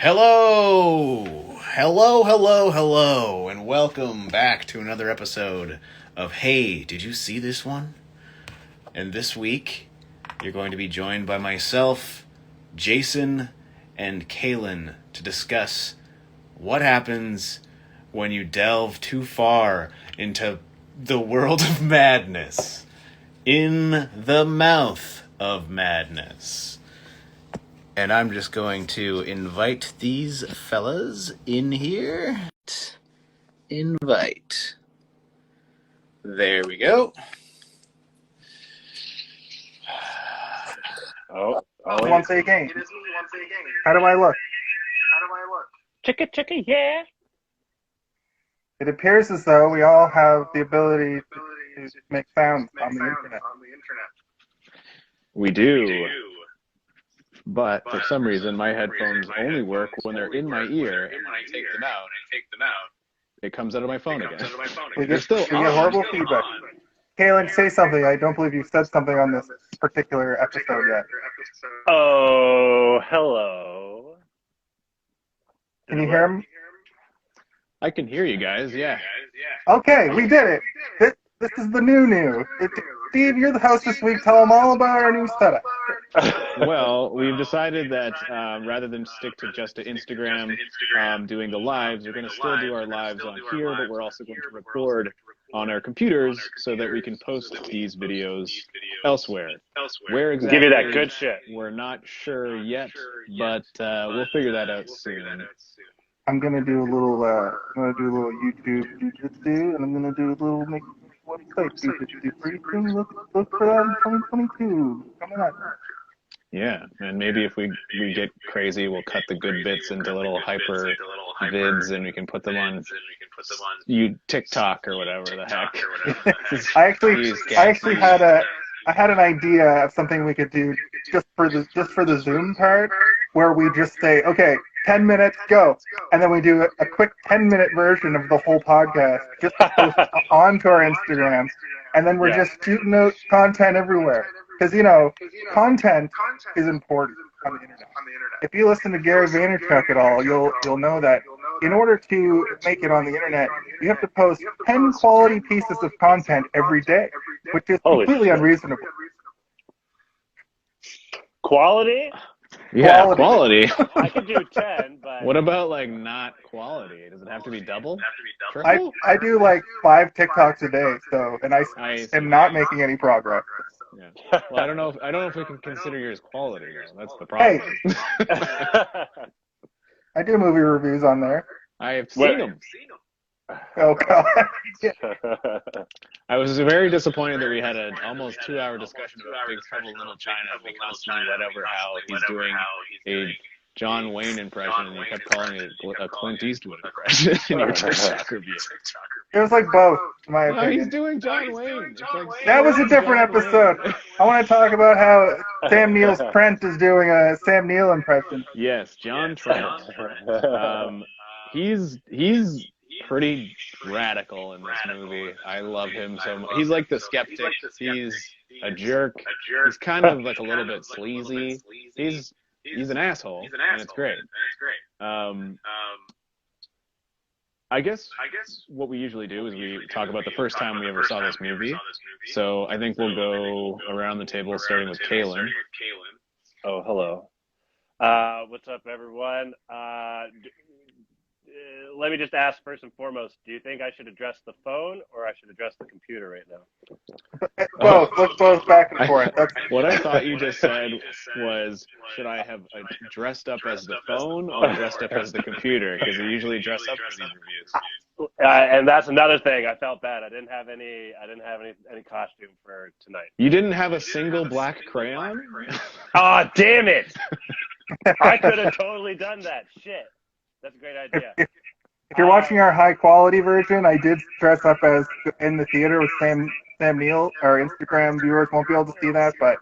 Hello, and welcome back to another episode of Hey, Did You See This One? And this week, you're going to be joined by myself, Jason, and Kaylin to discuss what happens when you delve too far into the world of madness. In the mouth of madness. And I'm just going to invite these fellas in here. Invite. There we go. Once again. How do I look? Chicka, yeah. It appears as though we all have the ability to make sounds on the internet. We do. But for some reason, my headphones only work when they're in my ear, and when I take them out, it comes out of my phone again. We get horrible feedback. Kaylin, say something. I don't believe you said something on this particular episode yet. Oh, hello. Can you hear him? I can hear you guys, yeah. Okay, we did it. This is the new. Steve, you're the host this week. Tell them all about our new setup. Well, we've decided that rather than stick to just to Instagram doing the lives, we're going to still do our lives on here, but we're also going to record on our computers so that we can post these videos elsewhere. Where exactly? Give you that good shit. We're not sure yet, but we'll figure that out soon. I'm gonna do a little YouTube jujitsu, and I'm gonna do a little make website jujitsu for you. Look for that in 2022 coming up. Yeah, and maybe if we get crazy, we'll cut the good bits into little hyper vids, and we can put them on TikTok or whatever the heck. I actually had an idea of something we could do just for the Zoom part, where we just say, okay, 10 minutes, go. And then we do a quick 10-minute version of the whole podcast just to post onto our Instagram. And then we're just shooting out content everywhere. Because, content is important on the internet. If you listen to Gary Vaynerchuk at all, you'll know that in order to make it on the internet, you have to post 10 quality pieces of content every day, which is completely unreasonable. Quality? Yeah, quality. I could do 10, but... What about, not quality? Does it have to be double? I do, 5 TikToks a day, and I am not making any progress. Yeah. Well, I don't know if we can consider yours quality, though. That's the problem. Hey! I do movie reviews on there. I have seen them. Oh, God. I was very disappointed that we had an almost 2-hour discussion about Big Trouble in Little China because how he's doing a John Wayne impression, and you kept calling it a Clint Eastwood impression in your TikTok review. It was both, in my opinion. No, he's doing John Wayne. That was a different episode. I want to talk about how Sam Trent is doing a Sam Neill impression. Yes, John Trent. He's pretty radical in this movie. I love him so much. He's like the skeptic. He's a jerk. He's kind of a little bit sleazy. He's an asshole, and it's great. I guess what we usually do is we talk about the first time we ever saw this movie. So I think we'll go around the table, starting with Kaylin. Oh, hello. What's up, everyone? Let me just ask first and foremost, do you think I should address the phone or I should address the computer right now? Both. Let's both back and forth. What I thought you just said was, should I have dressed up as the phone or dressed up as the computer? Because we usually dress up for these reviews. And that's another thing. I felt bad. I didn't have any costume for tonight. You didn't have a single black crayon? Oh, damn it! I could have totally done that. Shit. That's a great idea. If you're watching our high-quality version, I did dress up as in the theater with Sam Neill. Our Instagram viewers won't be able to see that, but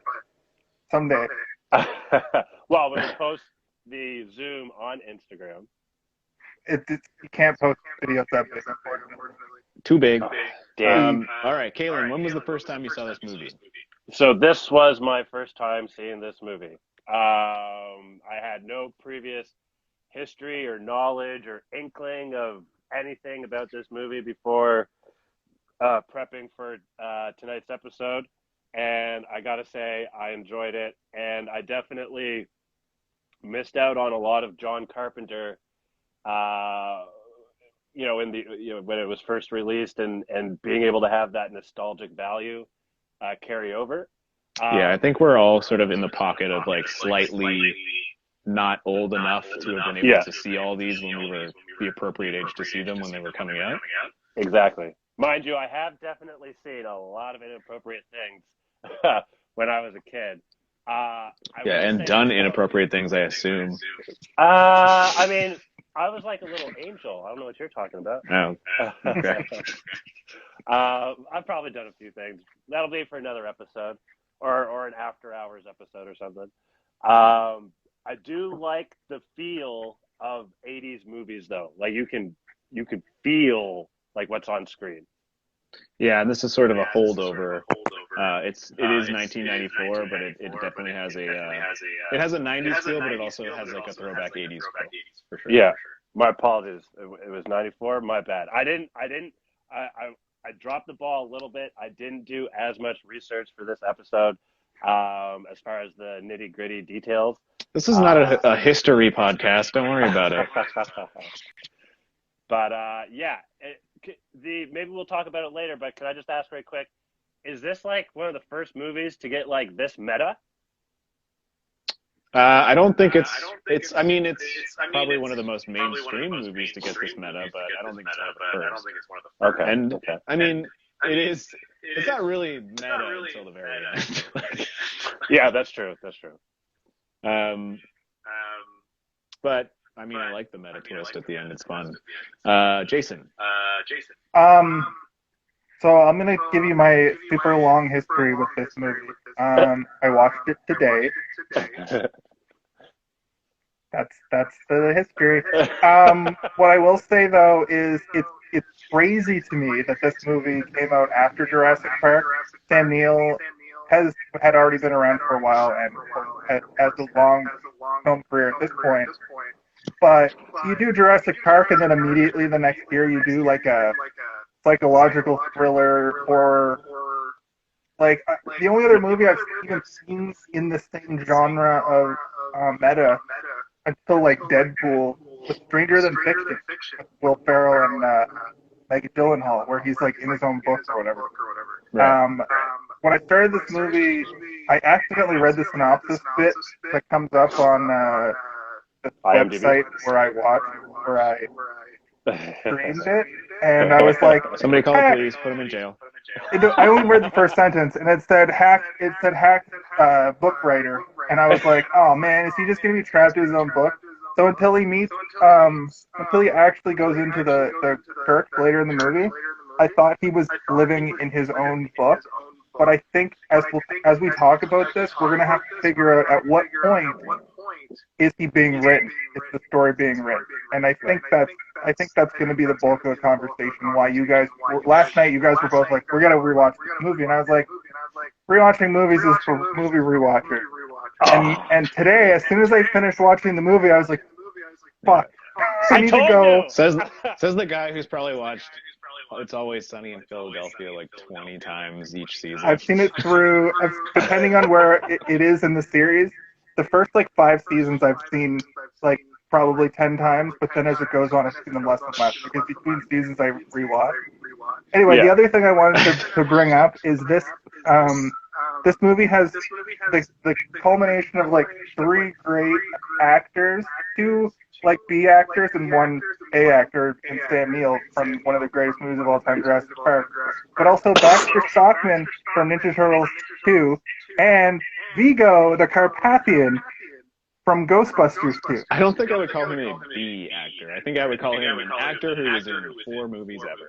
someday. Well, when we post the Zoom on Instagram. You can't post videos that big, unfortunately. Too big. Damn. All right, Kaylin, when was the first time you saw this movie? So this was my first time seeing this movie. I had no previous history or knowledge or inkling of anything about this movie before prepping for tonight's episode. And I gotta say, I enjoyed it, and I definitely missed out on a lot of John Carpenter, in the when it was first released, and being able to have that nostalgic value carry over. Yeah, I think we're all sort of in the pocket of like slightly not old enough to have been able to see all these when we were the appropriate age to see them when they were coming out. Exactly. Mind you, I have definitely seen a lot of inappropriate things when I was a kid. And done inappropriate things, I assume. I mean, I was like a little angel. I don't know what you're talking about. Oh, okay. I've probably done a few things. That'll be for another episode, or an after hours episode or something. I do like the feel of 80s movies, though. Like you can feel like what's on screen. Yeah, this is sort of a holdover. It is 1994, but it definitely has it has a 90s feel, but it also has like a throwback 80s feel, for sure. Yeah, my apologies. It was 94. My bad. I dropped the ball a little bit. I didn't do as much research for this episode as far as the nitty gritty details. This is not a history podcast. Don't worry about it. But maybe we'll talk about it later. But can I just ask very quick? Is this like one of the first movies to get like this meta? I don't think it's probably one of the most mainstream movies to get this meta, but I don't think it's one of the first. Okay. And I mean, it's not really meta until the very end. Yeah, that's true. But I mean, I like the meta twist at the end. It's fun. Jason. So I'm going to give you my super long history with this movie. I watched it today. That's the history. What I will say though is it's crazy to me that this movie came out after Jurassic Park. Sam Neill had already been around for a while and has a long film career at this point. But you do Jurassic Park, and then immediately the next year you do like a psychological thriller horror. Like the only other movie I've even seen in the same genre of meta until like Deadpool was Stranger Than Fiction with Will Ferrell and Maggie Gyllenhaal, where he's like in his own book or whatever. Right. When I started this movie, I accidentally read the synopsis bit that comes up on the website where I streamed it, and I was like, somebody call the police, put him in jail. I only read the first sentence, and it said hack book writer, and I was like, oh man, is he just gonna be trapped in his own book? So until he actually goes into the church later in the movie, I thought he was living in his own book. But I think as we talk about this, we're gonna have to figure out at what point is he being written? Is the story being written? And I think that's going to be the bulk of the conversation. Why you guys last night you guys were both like, we're gonna rewatch this movie, and I was like, rewatching movies is for movie rewatchers. And today, as soon as I finished watching the movie, I was like, fuck, I need to go. Says the guy who's probably watched It's Always Sunny in Philadelphia like 20 times each season. I've seen it through, depending on where it is in the series. The first like 5 seasons I've seen like probably 10 times, but then as it goes on, I've seen them less and less because between seasons I rewatch. Anyway, The other thing I wanted to bring up is this. This movie has the culmination of like 3 great actors, 2 like B actors and 1 A actor in Sam Neill from one of the greatest movies of all time, Jurassic Park. But also Baxter Stockman from Ninja Turtles 2 and Vigo the Carpathian from Ghostbusters 2. I don't think I would call him a B actor. I think I would call him an actor who is in 4 movies ever.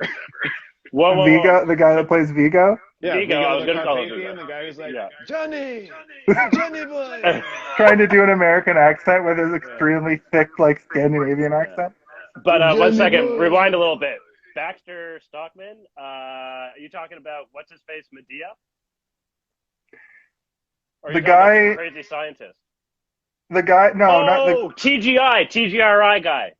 Whoa. Vigo, the guy that plays Vigo? Yeah, Vigo, I was going to call him Vigo. The guy who's like, Johnny boy! Trying to do an American accent with his extremely thick, like, Scandinavian accent. But 1 second, rewind a little bit. Baxter Stockman, are you talking about what's-his-face Medea? Or the guy... Crazy Scientist? The guy, no, not the. Oh, TGRI guy.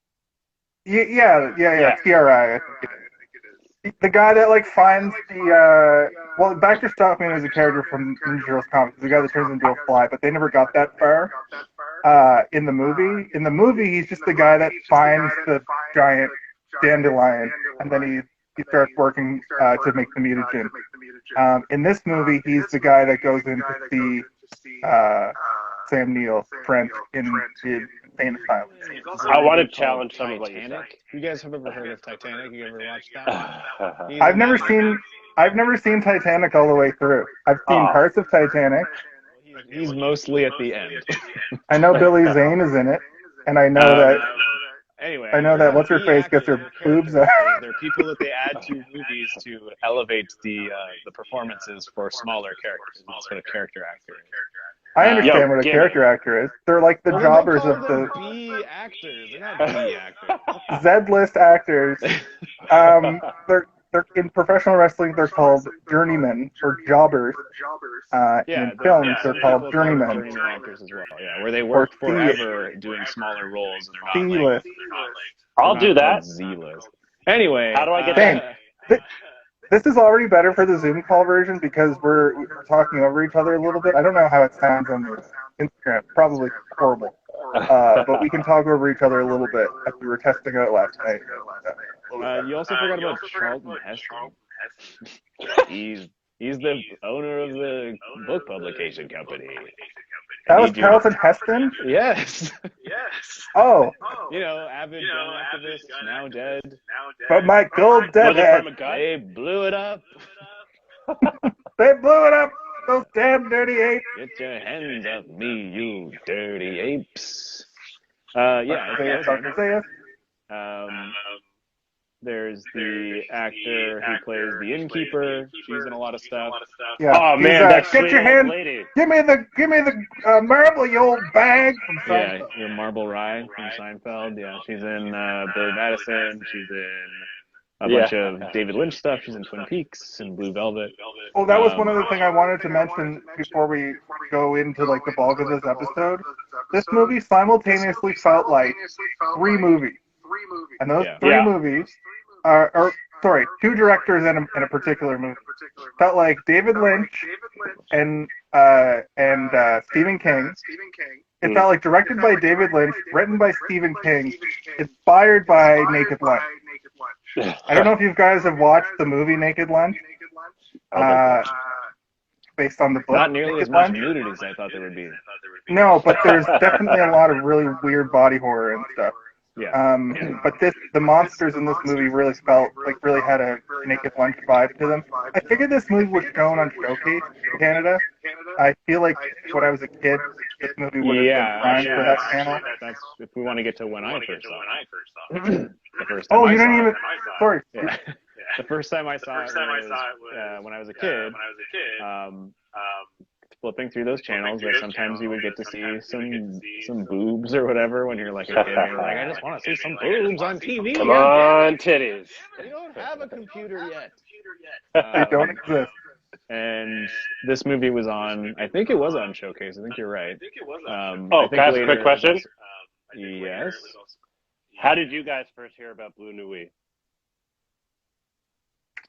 Yeah, TRI. I think it is. The guy that like finds the well, Baxter Stockman is a character from Ninja Turtles comics. The guy that turns into a fly, but they never got that far in the movie. In the movie, he's just the guy that finds the giant dandelion, and then he starts working to make the mutagen. In this movie, he's the guy that goes in to see Sam Neill, Trent, in the insane asylum. I want to challenge some of what you said. You guys have ever heard of Titanic? You ever watched that one? I've never seen Titanic all the way through. I've seen parts of Titanic. He's mostly at the end. I know Billy Zane is in it, and I know that. Anyway, I know that what's her face gets her boobs out. There are people that they add to movies to elevate the performances for smaller characters. That's what a character actor is. I understand what a character actor is. They're like the jobbers of the B actors. They're not B actors. Z-list actors. They're in professional wrestling. They're called journeymen or jobbers. In films, they're called journeymen. Journeyman actors as well. Yeah, where they work forever doing smaller roles and they're not like. I'll do that. Z-list. Anyway, how do I get that? This is already better for the Zoom call version because we're talking over each other a little bit. I don't know how it sounds on the Instagram. Probably horrible. But we can talk over each other a little bit as we were testing out last night. You also forgot about Charlton Heston. He's the owner of the book publication company. That was Charlton Heston? Yes. Oh. You know, avid gun activist, now dead. But my gold deadhead. They blew it up. They blew it up. Those damn dirty apes. Get your hands off me, you dirty apes. There's the actor who plays the innkeeper. She's in a lot of stuff. Yeah. Oh man, that's get your hand. lady. Give me the marble, you old bag. From Seinfeld. Yeah, your Marble Rye from Seinfeld. Yeah, she's in Billy Madison. She's in a bunch of David Lynch stuff. She's in Twin Peaks and Blue Velvet. Oh, that was one other thing I wanted to mention before we go into like the bulk of this episode. This movie simultaneously felt like three movies. And those three movies two directors in a particular movie. Felt like David Lynch and Stephen King. It felt like directed by David Lynch, written by Stephen King, inspired by Naked Lunch. I don't know if you guys have watched the movie Naked Lunch. Based on the book. Not nearly as much nudity as I thought there would be. No, but there's definitely a lot of really weird body horror and stuff. But the monsters in this movie really really had a Naked Lunch vibe to them. I figured this movie was shown on Showcase in Canada. I feel like when I was a kid, this movie would have been primed for that channel. That's if we want to get to when I first saw it. The first time you don't even. Sorry. Yeah. The first time I saw it was when I was a kid. Flipping through those channels, that sometimes you would get to see some boobs or whatever when you're like a kid. And you're like, I just want to see some boobs on TV. Come on, titties. You don't have a computer yet. They don't exist. And this movie was on. I think it was on Showcase. I think you're right. Can I ask a quick question? Yes. How did you guys first hear about Blue Nuit?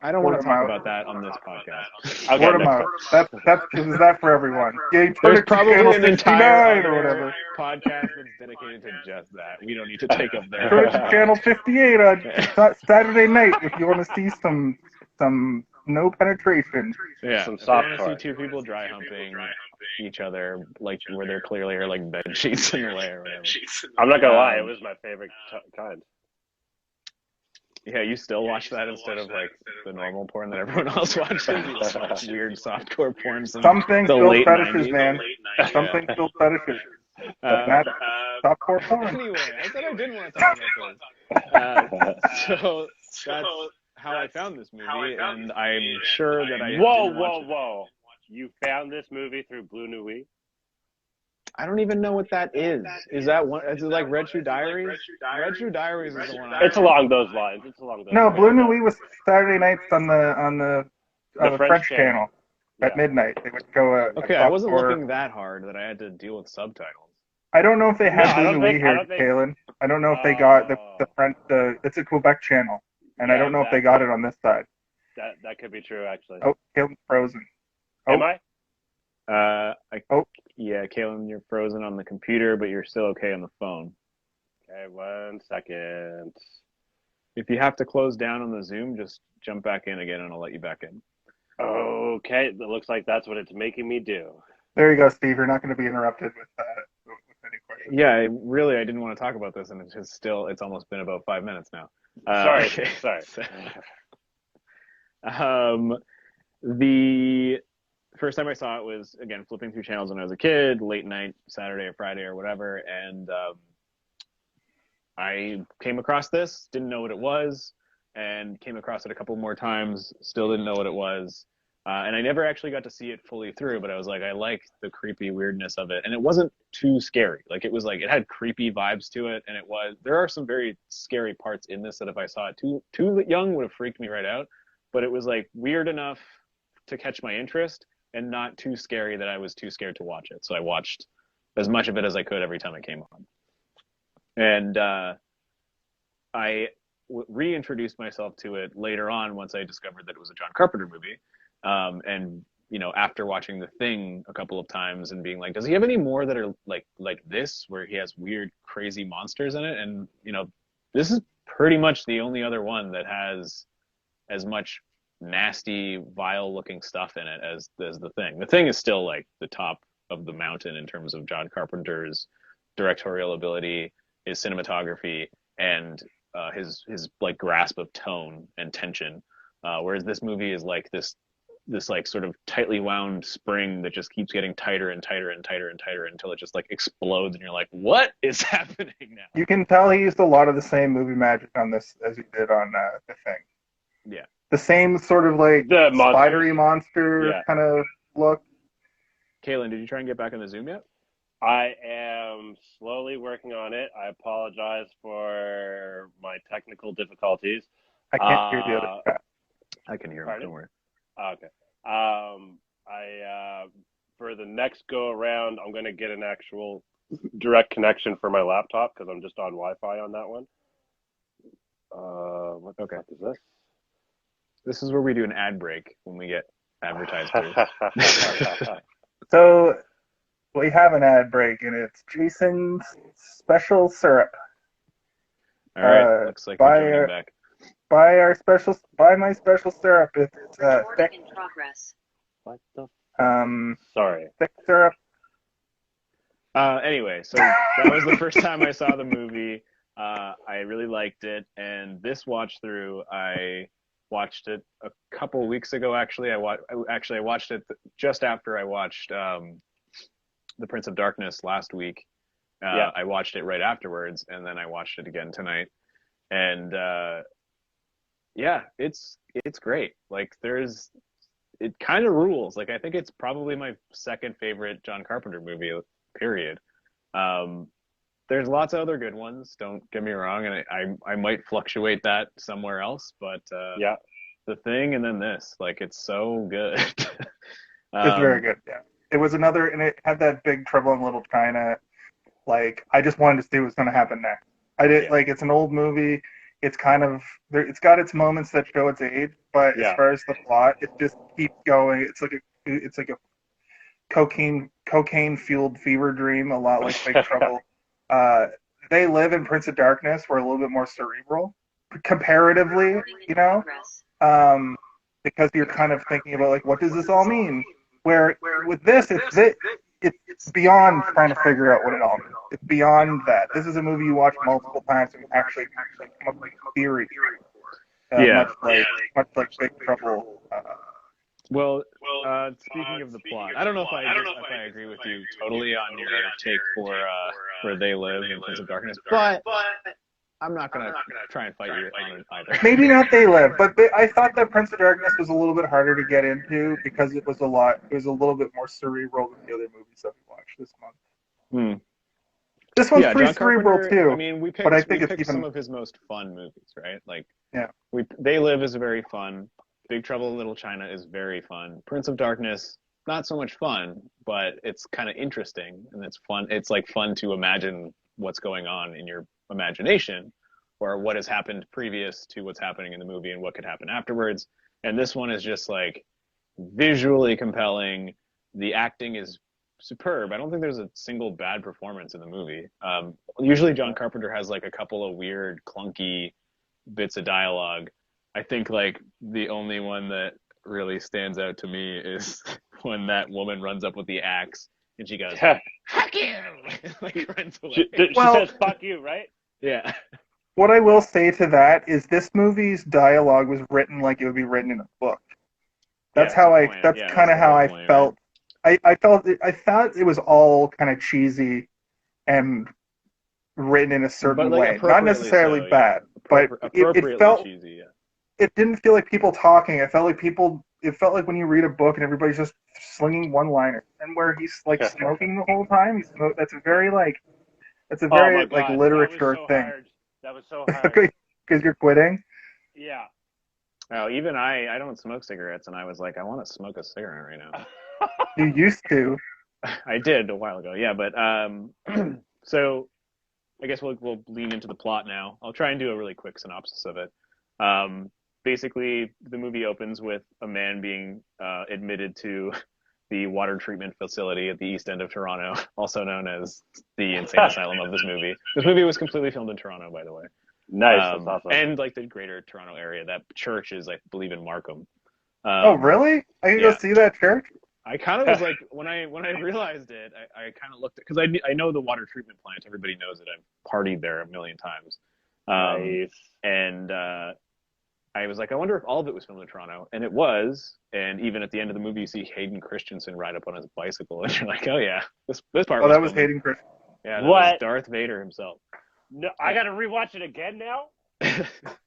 I don't want to talk about that on this podcast. Okay, word of mouth. Is that for everyone? Yeah, there's probably an entire or whatever podcast that's dedicated to just that. We don't need to take up their Turn to channel 58 on Saturday night if you want to see some no penetration. Yeah, some soft I want to see two people dry humping each other, like where there clearly are like bed sheets in the way or whatever. I'm not gonna lie, it was my favorite kind. Yeah, you still watch that instead of like the normal porn that everyone else watches. Weird softcore porn. Some things build fetishes, man. Some things build fetishes. Not softcore porn. Anyway, I said I didn't want to talk about this. So that's how I found this movie, and I'm sure that I. Whoa! You found this movie through Blue Nuit? I don't even know what that is. Is that one? Is it like Red Shoe Diaries? Red Shoe Diaries is the one. It's along those lines. No, Blue Nuit was Saturday nights on the French channel at midnight. They would go. Okay, I wasn't looking that hard that I had to deal with subtitles. I don't know if they No, had I don't Louis think. I here, don't think. Kalen. I don't know if they got the front. It's a Quebec channel, and I Yeah, don't know if they got it on this side. That could be true, actually. Oh, Kalen's frozen. Am I? Yeah, Kaylin, you're frozen on the computer, but you're still okay on the phone. Okay, 1 second. If you have to close down on the Zoom, just jump back in again, and I'll let you back in. Okay, it looks like that's what it's making me do. There you go, Steve. You're not going to be interrupted with any questions. Yeah, I didn't want to talk about this, and it's almost been about 5 minutes now. Sorry. Okay. Sorry. The first time I saw it was, again, flipping through channels when I was a kid, late night, Saturday or Friday or whatever, and I came across this, didn't know what it was, and came across it a couple more times, still didn't know what it was. And I never actually got to see it fully through, but I was like, I like the creepy weirdness of it. And it wasn't too scary. Like, it was like, it had creepy vibes to it. And there are some very scary parts in this that if I saw it too young would have freaked me right out. But it was like weird enough to catch my interest and not too scary that I was too scared to watch it. So I watched as much of it as I could every time it came on. And I reintroduced myself to it later on once I discovered that it was a John Carpenter movie. And after watching The Thing a couple of times and being like, does he have any more that are like this, where he has weird, crazy monsters in it? And this is pretty much the only other one that has as much nasty, vile-looking stuff in it as The Thing. The Thing is still like the top of the mountain in terms of John Carpenter's directorial ability, his cinematography, and his like grasp of tone and tension. Whereas this movie is like this like sort of tightly wound spring that just keeps getting tighter and tighter and tighter and tighter until it just like explodes, and you're like, what is happening now? You can tell he used a lot of the same movie magic on this as he did on The Thing. Yeah. The same sort of like The spidery monster kind of look. Kaylin, did you try and get back on the Zoom yet? I am slowly working on it. I apologize for my technical difficulties. I can't hear the other chat. I can hear him. Pardon? Don't worry. Okay. For the next go around, I'm going to get an actual direct connection for my laptop because I'm just on Wi-Fi on that one. What the fuck is this? This is where we do an ad break when we get advertised to. So we have an ad break, and it's Jason's special syrup. All right, looks like we're joining back. Buy my special syrup. It's thick. In progress. What the? Sorry. Sorry. Thick syrup. Anyway, so that was the first time I saw the movie. I really liked it, and this watch through, I watched it a couple weeks ago. Actually, I watched it just after I watched The Prince of Darkness last week. I watched it right afterwards, and then I watched it again tonight. And yeah, it's great. Like, it kind of rules. Like, I think it's probably my second favorite John Carpenter movie, period. There's lots of other good ones, don't get me wrong, and I might fluctuate that somewhere else, but The Thing and then this, like, it's so good. It's very good, yeah. It was another, and it had that big Trouble in Little China. Like, I just wanted to see what's going to happen next. Like, it's an old movie. It's kind of, it's got its moments that show its age, but as far as the plot, it just keeps going. It's like a cocaine fueled fever dream, a lot like Big Trouble. They Live in Prince of Darkness were a little bit more cerebral, comparatively, because you're kind of thinking about, like, what does this all mean? Where with this, it's beyond trying to figure out what it all means. It's beyond that. This is a movie you watch multiple times and actually come up with a theory. Much like Big Trouble. Well, speaking of the plot, I don't know if I agree with you totally on your take for They Live in Prince of Darkness, but I'm not gonna try and fight you on it either. Maybe not They Live, but I thought that Prince of Darkness was a little bit harder to get into because it was a little bit more cerebral than the other movies that we watched this month. This one's pretty cerebral too. I mean, we picked some of his most fun movies, right? Like, They Live is very fun. Big Trouble in Little China is very fun. Prince of Darkness, not so much fun, but it's kind of interesting and it's fun. It's like fun to imagine what's going on in your imagination, or what has happened previous to what's happening in the movie and what could happen afterwards. And this one is just like visually compelling. The acting is superb. I don't think there's a single bad performance in the movie. Usually John Carpenter has like a couple of weird, clunky bits of dialogue. I think like the only one that really stands out to me is when that woman runs up with the axe and she goes, "Fuck you!" like runs away. She says, "Fuck you," right? Yeah. What I will say to that is this movie's dialogue was written like it would be written in a book. That's how I. Point. That's Yeah, kind of how I point, felt. Right? I thought it was all kind of cheesy and written in a certain way, not necessarily bad, but it felt cheesy. Yeah. It didn't feel like people talking. It felt like when you read a book and everybody's just slinging one-liners, and where he's like smoking the whole time. That's a very like literature thing. Hard. That was so hard. Because you're quitting. Yeah. Oh, even I don't smoke cigarettes, and I was like, I want to smoke a cigarette right now. You used to. I did a while ago, yeah. But so I guess we'll lean into the plot now. I'll try and do a really quick synopsis of it. Basically, the movie opens with a man being admitted to the water treatment facility at the east end of Toronto, also known as the insane asylum of this movie. This movie was completely filmed in Toronto, by the way. Nice, that's awesome. And like the greater Toronto area. That church is, I believe, in Markham. Oh, really? I can go see that church? I kind of was like, when I realized it, I kind of looked at, because I know the water treatment plant. Everybody knows it. I've partied there a million times. Nice. And I was like, I wonder if all of it was filmed in Toronto. And it was. And even at the end of the movie, you see Hayden Christensen ride up on his bicycle. And you're like, oh, yeah, this part was that was filmed. Hayden Christensen. Yeah, that was Darth Vader himself. No, I got to rewatch it again now?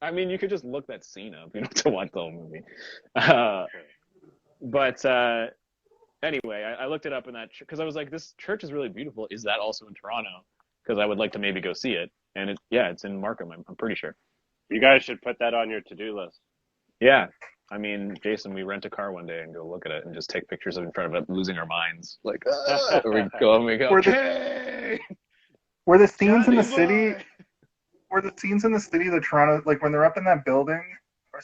I mean, you could just look that scene up. You don't have to watch the whole movie. But anyway, I looked it up in that because I was like, this church is really beautiful. Is that also in Toronto? Because I would like to maybe go see it. And it's in Markham. I'm pretty sure. You guys should put that on your to-do list. Yeah. I mean, Jason, we rent a car one day and go look at it and just take pictures in front of it, losing our minds. Like, we go, hey! Were the scenes in the city? Were the scenes in the city the Toronto, like when they're up in that building, or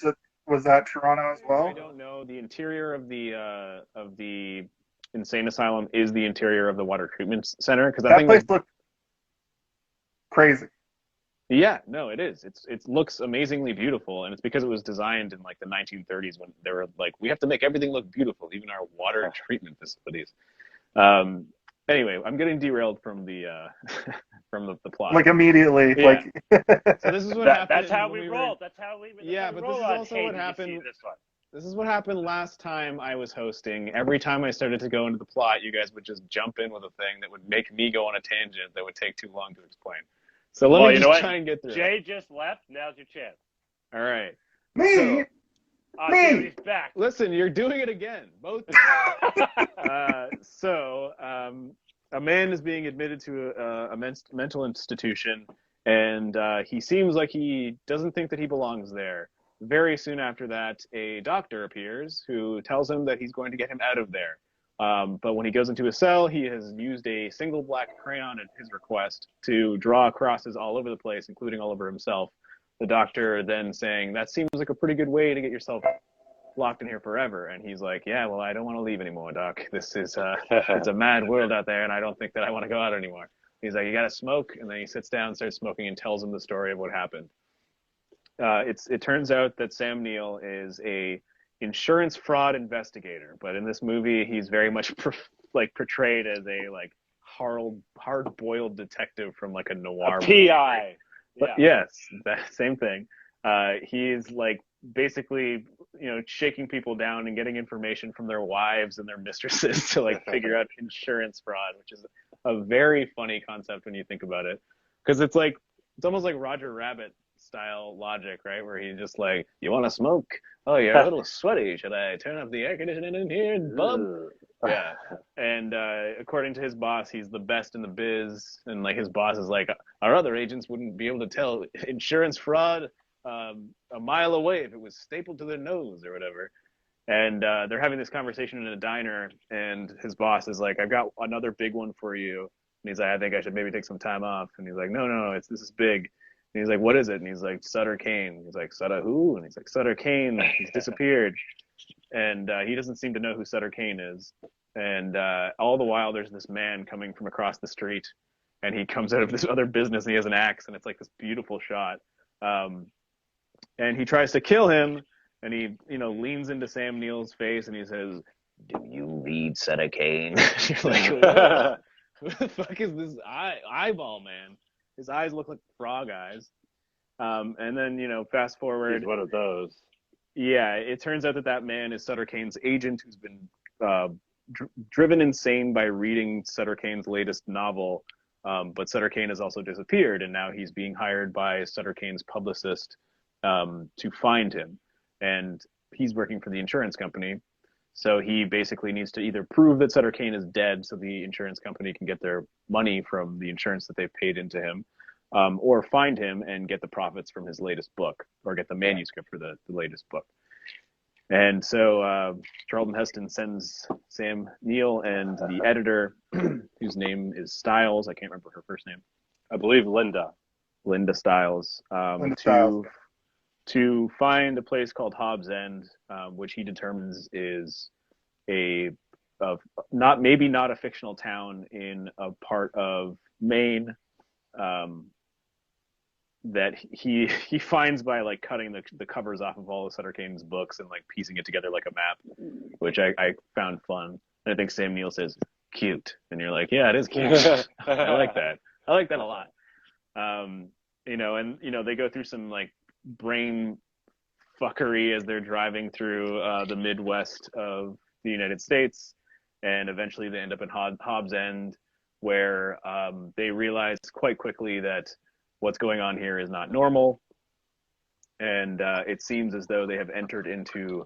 was that Toronto as well? I don't know. The interior of the insane asylum is the interior of the water treatment center, because that place looked crazy. Yeah, no, it is. It looks amazingly beautiful, and it's because it was designed in like the 1930s when they were like, we have to make everything look beautiful, even our water treatment facilities. Anyway, I'm getting derailed from the the plot. Like immediately, yeah. So this is what happened. That's how we rolled. That's how we. Yeah, but this is also what happened. This is what happened last time I was hosting. Every time I started to go into the plot, you guys would just jump in with a thing that would make me go on a tangent that would take too long to explain. So let me just try and get through. Jay just left. Now's your chance. All right. Me. Dude, he's back. Listen, you're doing it again. Both. A man is being admitted to a mental institution, and he seems like he doesn't think that he belongs there. Very soon after that, a doctor appears who tells him that he's going to get him out of there. But when he goes into his cell, he has used a single black crayon at his request to draw crosses all over the place, including all over himself. The doctor then saying, that seems like a pretty good way to get yourself locked in here forever. And he's like, yeah, well, I don't want to leave anymore, Doc. This is it's a mad world out there, and I don't think that I want to go out anymore. He's like, you got to smoke. And then he sits down, starts smoking, and tells him the story of what happened. It turns out that Sam Neill is a insurance fraud investigator, but in this movie he's very much portrayed as a like hard-boiled detective from like a noir movie. PI. But yes, that same thing. He's like basically, shaking people down and getting information from their wives and their mistresses to like figure out insurance fraud, which is a very funny concept when you think about it, because it's almost like Roger Rabbit style logic, right? Where he's just like, you want to smoke? Oh, you're a little sweaty. Should I turn up the air conditioning in here, bub? Yeah. And according to his boss, he's the best in the biz. And like his boss is like, our other agents wouldn't be able to tell insurance fraud a mile away if it was stapled to their nose or whatever. And they're having this conversation in a diner, and his boss is like, "I've got another big one for you." And he's like, "I think I should maybe take some time off." And he's like, "No, this is big." And he's like, "What is it?" And he's like, "Sutter Cane." He's like, "Sutter who?" And he's like, "Sutter Cane. He's disappeared." And he doesn't seem to know who Sutter Cane is. And all the while, there's this man coming from across the street, and he comes out of this other business, and he has an axe, and it's like this beautiful shot. And he tries to kill him, and he, leans into Sam Neill's face, and he says, "Do you read Sutter Cane?" You're like, "What? Who the fuck is this eyeball man? His eyes look like frog eyes." And then, fast forward. He's one of those. Yeah, it turns out that man is Sutter Cane's agent, who's been driven insane by reading Sutter Cane's latest novel. But Sutter Cane has also disappeared, and now he's being hired by Sutter Cane's publicist to find him. And he's working for the insurance company. So he basically needs to either prove that Sutter Cane is dead so the insurance company can get their money from the insurance that they've paid into him, or find him and get the profits from his latest book, or get the manuscript for the latest book. And so Charlton Heston sends Sam Neill and the editor, whose name is Stiles, I can't remember her first name. I believe Linda Stiles, to find a place called Hobbs End, which he determines is maybe not a fictional town in a part of Maine, that he finds by like cutting the covers off of all of Sutter Cane's books and like piecing it together like a map, which I found fun. And I think Sam Neill says cute, and you're like, yeah, it is cute. I like that. I like that a lot. They go through some like brain fuckery as they're driving through the Midwest of the United States, and eventually they end up in Hobbs End, where they realize quite quickly that what's going on here is not normal, and it seems as though they have entered into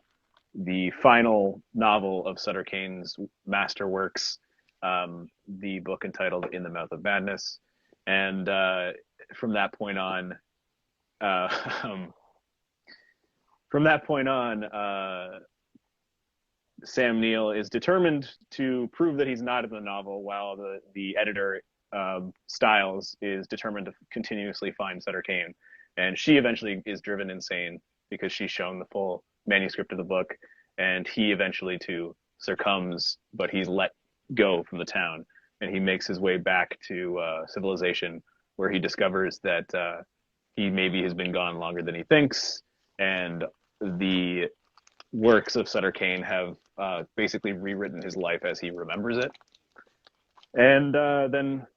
the final novel of Sutter Cane's masterworks, the book entitled In the Mouth of Madness. And from that point on, Sam Neill is determined to prove that he's not in the novel, while the editor, Stiles, is determined to continuously find Sutter Cane. And she eventually is driven insane because she's shown the full manuscript of the book, and he eventually too succumbs, but he's let go from the town, and he makes his way back to civilization, where he discovers that he maybe has been gone longer than he thinks, and the works of Sutter Cane have basically rewritten his life as he remembers it. And then,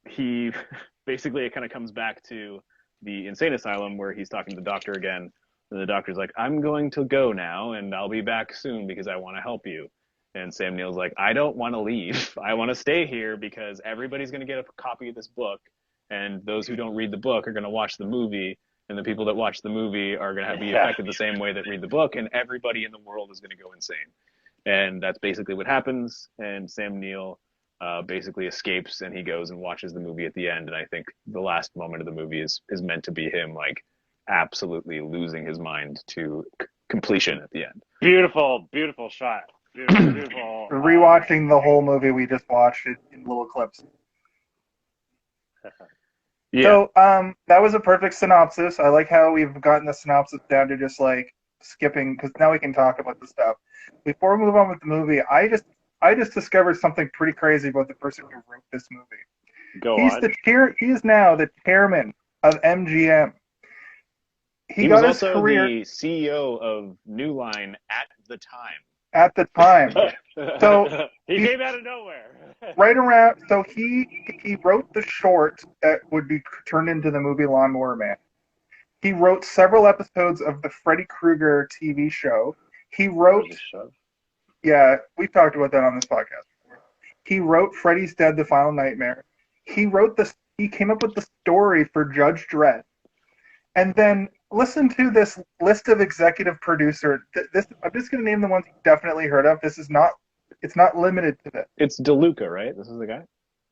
he basically, it kind of comes back to the insane asylum, where he's talking to the doctor again, and the doctor's like, "I'm going to go now, and I'll be back soon because I want to help you." And Sam Neill's like, "I don't want to leave. I want to stay here because everybody's going to get a copy of this book, and those who don't read the book are going to watch the movie, and the people that watch the movie are going to be affected the same way that read the book, and everybody in the world is going to go insane." And that's basically what happens, and Sam Neill basically escapes, and he goes and watches the movie at the end, and I think the last moment of the movie is meant to be him like absolutely losing his mind to completion at the end. Beautiful shot. Beautiful. Rewatching the whole movie, we just watched it in little clips. Yeah. So that was a perfect synopsis. I like how we've gotten the synopsis down to just like skipping, because now we can talk about the stuff. Before we move on with the movie, I just discovered something pretty crazy about the person who wrote this movie. He is now the chairman of MGM. He got was his also career the CEO of New Line at the time. At the time. So he came out of nowhere. Right around, so he wrote the short that would be turned into the movie Lawnmower Man. He wrote several episodes of the Freddy Krueger TV show. He wrote, yeah, we've talked about that on this podcast. He wrote Freddy's Dead: The Final Nightmare. He came up with the story for Judge Dredd. And then listen to this list of executive producers. I'm just going to name the ones you definitely heard of. It's not limited to this. It's DeLuca, right? This is the guy?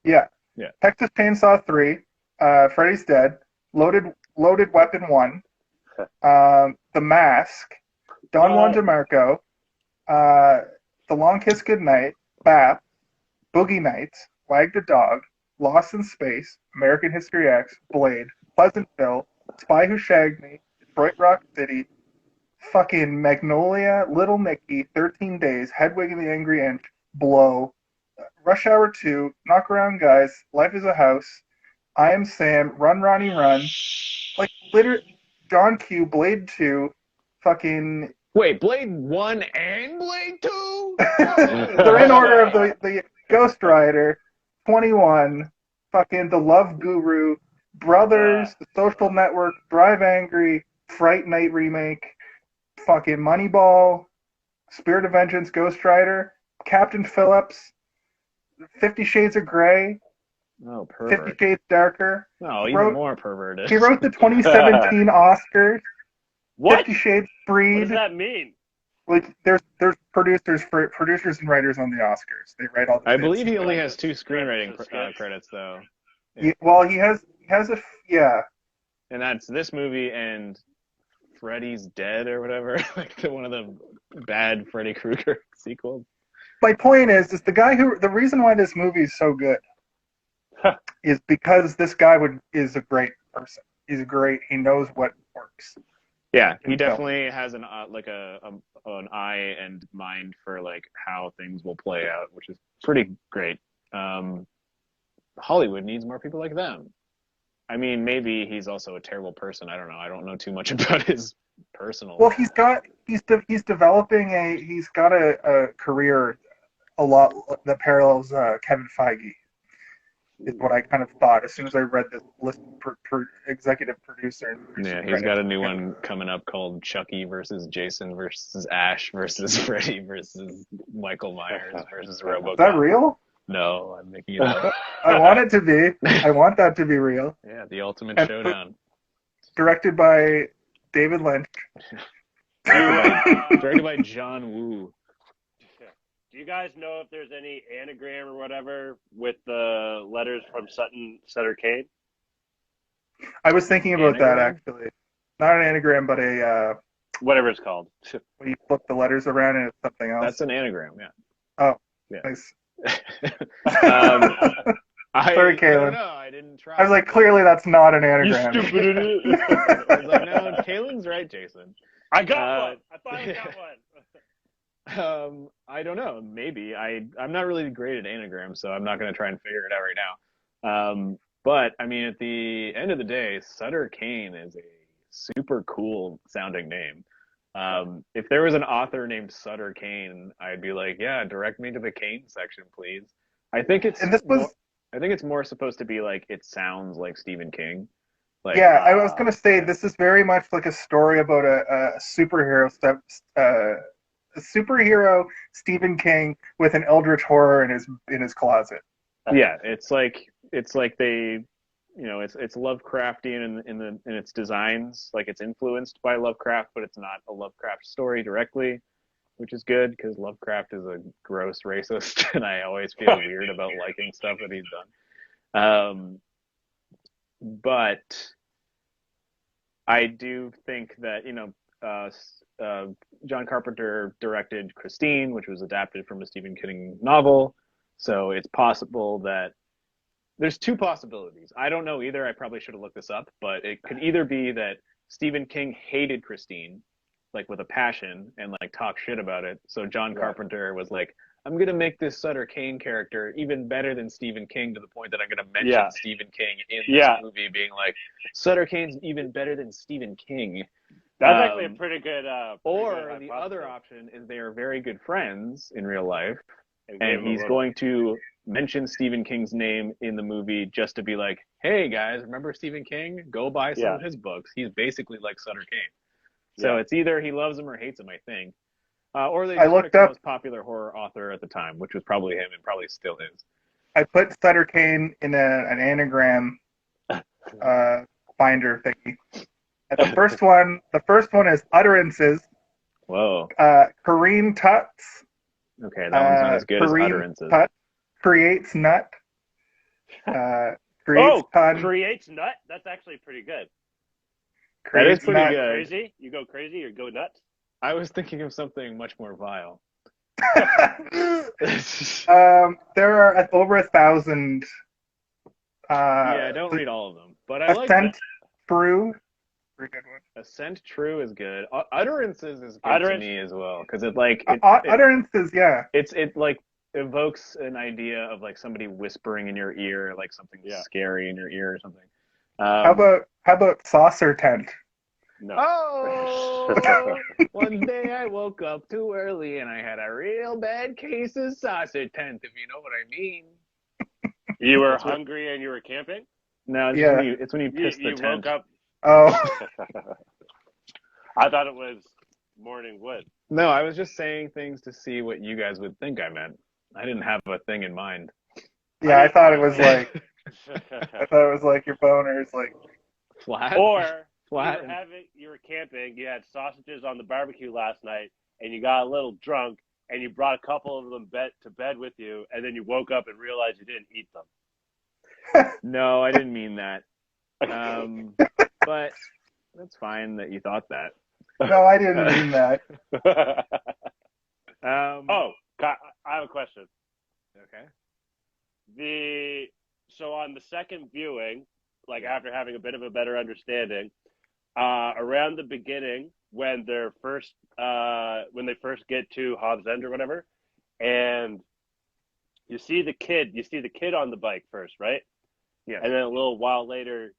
Yeah. Yeah. Texas Chainsaw 3, Freddy's Dead, Loaded Weapon 1, The Mask, Don Juan DeMarco, The Long Kiss Goodnight, BAP, Boogie Nights, Wag the Dog, Lost in Space, American History X, Blade, Pleasantville, Spy Who Shagged Me, Detroit Rock City, fucking Magnolia, Little Nicky, 13 Days, Hedwig and the Angry Inch, Blow, Rush Hour 2, Knock Around Guys, Life is a House, I Am Sam, Run Ronnie Run, like literally John Q, Blade 2, fucking. Wait, Blade 1 and Blade 2? They're in order of the Ghost Rider, 21, fucking The Love Guru, Brothers, The Social Network, Drive Angry, Fright Night remake, fucking Moneyball, Spirit of Vengeance, Ghost Rider, Captain Phillips, 50 Shades of Grey, Oh, pervert. 50 Shades Darker. No, even more perverted. He wrote the 2017 Oscars. What? 50 Shades What Freed. does that mean? Like, there's producers and writers on the Oscars. They write all the I bits. believe he only has 2 screenwriting credits, though. Well, he has yeah. And that's this movie and Freddy's Dead or whatever, like one of the bad Freddy Krueger sequels. My point is the reason why this movie is so good is because this guy is a great person. He knows what works. Yeah, he definitely has an eye and mind for like how things will play out, which is pretty great. Hollywood needs more people like them. I mean, maybe he's also a terrible person. I don't know. I don't know too much about his personal. Well, he's got a career a lot that parallels Kevin Feige. Is what I kind of thought as soon as I read this list of executive producer. Yeah, he's got a new one coming up called Chucky versus Jason versus Ash versus Freddy versus Michael Myers versus RoboCop. Is that real? No, I'm making it up. I want it to be. I want that to be real. Yeah, the ultimate showdown. Directed by David Lynch. Directed by John Woo. Do you guys know if there's any anagram or whatever with the letters from Sutter Cane? I was thinking about that actually. Not an anagram, but a whatever it's called. When you flip the letters around and it's something else. That's an anagram, yeah. Oh, yeah. Nice. Sorry, Caleb. I don't know. I didn't try. I was like, clearly that's not an anagram. You stupid idiot. I was like, no, Kalen's right, Jason. I got one. I finally got one. I don't know. Maybe. I'm not really great at anagrams, so I'm not going to try and figure it out right now. But, I mean, at the end of the day, Sutter Cane is a super cool sounding name. If there was an author named Sutter Cane, I'd be like, yeah, direct me to the Cane section, please. I think it's more supposed to be like it sounds like Stephen King. Like, yeah, I was gonna say this is very much like a story about a superhero Stephen King with an eldritch horror in his closet. Yeah, it's like they, it's Lovecraftian in its designs. Like it's influenced by Lovecraft, but it's not a Lovecraft story directly, which is good because Lovecraft is a gross racist, and I always feel weird about liking stuff that he's done. But I do think that John Carpenter directed Christine, which was adapted from a Stephen King novel. So it's possible that there's 2 possibilities. I don't know either. I probably should have looked this up, but it could either be that Stephen King hated Christine, like with a passion, and like talk shit about it. So John Carpenter was like, I'm going to make this Sutter Cane character even better than Stephen King, to the point that I'm going to mention Stephen King in this movie, being like, Sutter Cane's even better than Stephen King. That's actually a pretty good. Or the other option is they are very good friends in real life, and he's going to mention Stephen King's name in the movie just to be like, hey guys, remember Stephen King? Go buy some of his books. He's basically like Sutter Cane. So it's either he loves him or hates him, I think. Or they just picked the most popular horror author at the time, which was probably him and probably still is. I put Sutter Cane in an anagram binder thingy. And the first one is Utterances. Whoa. Kareen Tuts. Okay, that one's not as good as Utterances. Tut creates nut. Creates ton. Creates nut? That's actually pretty good. That is pretty good. Crazy? You go crazy or go nuts? I was thinking of something much more vile. There are over 1,000. Yeah, don't read all of them, but I like that. Ascent True. Pretty good one. Ascent True is good. Utterances is good to me as well, because Utterances, yeah. It like evokes an idea of like somebody whispering in your ear, like something scary in your ear or something. How about Saucer Tent? No. Oh, one day I woke up too early and I had a real bad case of saucer tent, if you know what I mean. You were hungry and you were camping? No, it's when you piss the tent. You woke up. Oh. I thought it was morning wood. No, I was just saying things to see what you guys would think I meant. I didn't have a thing in mind. Yeah, I thought it was like your boner's like flat. Or flat. You were camping, you had sausages on the barbecue last night, and you got a little drunk, and you brought a couple of them to bed with you, and then you woke up and realized you didn't eat them. No, I didn't mean that. But that's fine that you thought that. No, I didn't mean that. I have a question. Okay. So on the second viewing, like after having a bit of a better understanding, around the beginning when they first get to Hobbs End or whatever, and you see the kid on the bike first, right? Yeah. And then a little while later,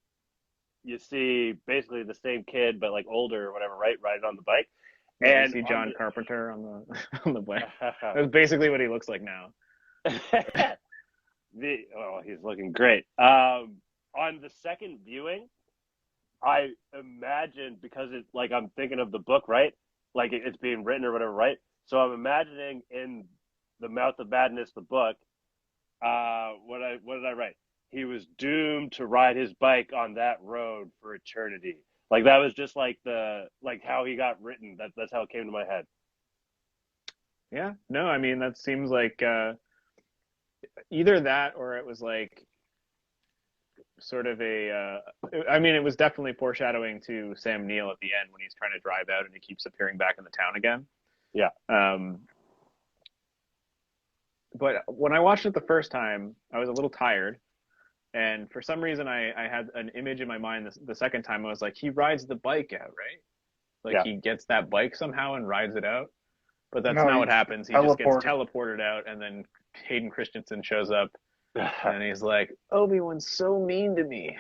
you see basically the same kid but like older or whatever, right? Riding on the bike. And you see John Carpenter on the bike. That's basically what he looks like now. He's looking great. On the second viewing, I imagine, because it's like I'm thinking of the book, right? Like it's being written or whatever, right? So I'm imagining in The Mouth of Madness, the book, what did I write? He was doomed to ride his bike on that road for eternity. Like that was just like how he got written. That's how it came to my head. Yeah. No, I mean that seems like either that or it was like sort of it was definitely foreshadowing to Sam Neill at the end when he's trying to drive out and he keeps appearing back in the town again. Yeah. But when I watched it the first time, I was a little tired. And for some reason, I had an image in my mind the second time. I was like, he rides the bike out, right? Like he gets that bike somehow and rides it out. But that's not what happens. He just gets teleported out, and then Hayden Christensen shows up, and he's like, Obi-Wan's so mean to me.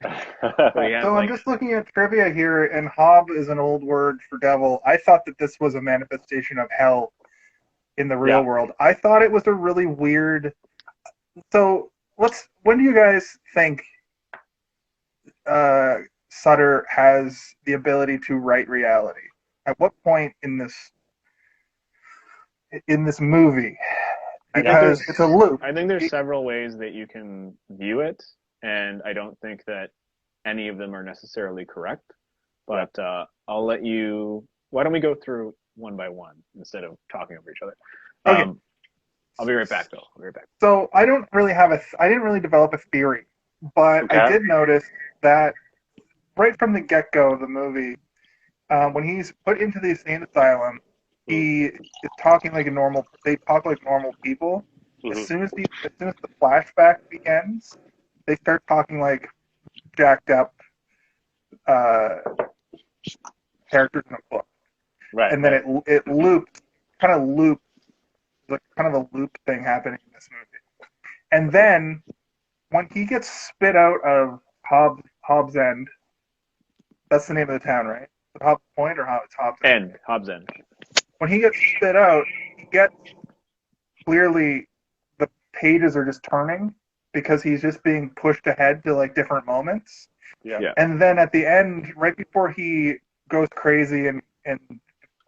I'm just looking at trivia here, and Hob is an old word for devil. I thought that this was a manifestation of hell in the real world. I thought it was a really weird... So... when do you guys think Sutter has the ability to write reality? At what point in this movie? Because it's a loop. I think there's several ways that you can view it, and I don't think that any of them are necessarily correct. But I'll let you... Why don't we go through one by one instead of talking over each other? Okay. I'll be right back, Bill. I'll be right back. So I didn't really develop a theory, but I did notice that right from the get-go of the movie, when he's put into the insane asylum, he is talking like they talk like normal people. Mm-hmm. As soon as the flashback begins, they start talking like jacked up characters in a book. Right. And then it loops, like kind of a loop thing happening in this movie. And then when he gets spit out of Hobbs End, that's the name of the town, right? Is it Hobbs Point or it's Hobbs End? Hobbs End. When he gets spit out, clearly the pages are just turning because he's just being pushed ahead to like different moments. Yeah. And then at the end, right before he goes crazy and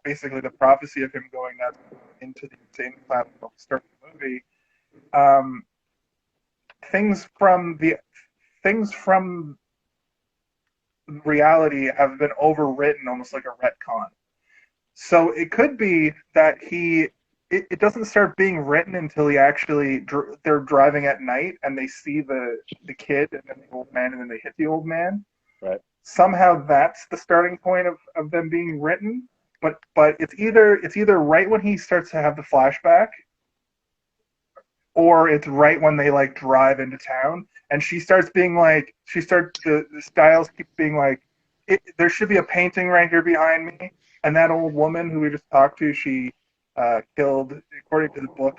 basically the prophecy of him going nuts into the insane asylum will start the movie. Things from reality have been overwritten, almost like a retcon. So it could be that it doesn't start being written until they're driving at night and they see the kid and then the old man and then they hit the old man. Right. Somehow that's the starting point of them being written. but it's either right when he starts to have the flashback, or it's right when they like drive into town, and she starts being like, the Styles keeps being like, there should be a painting right here behind me, and that old woman who we just talked to, she killed, according to the book,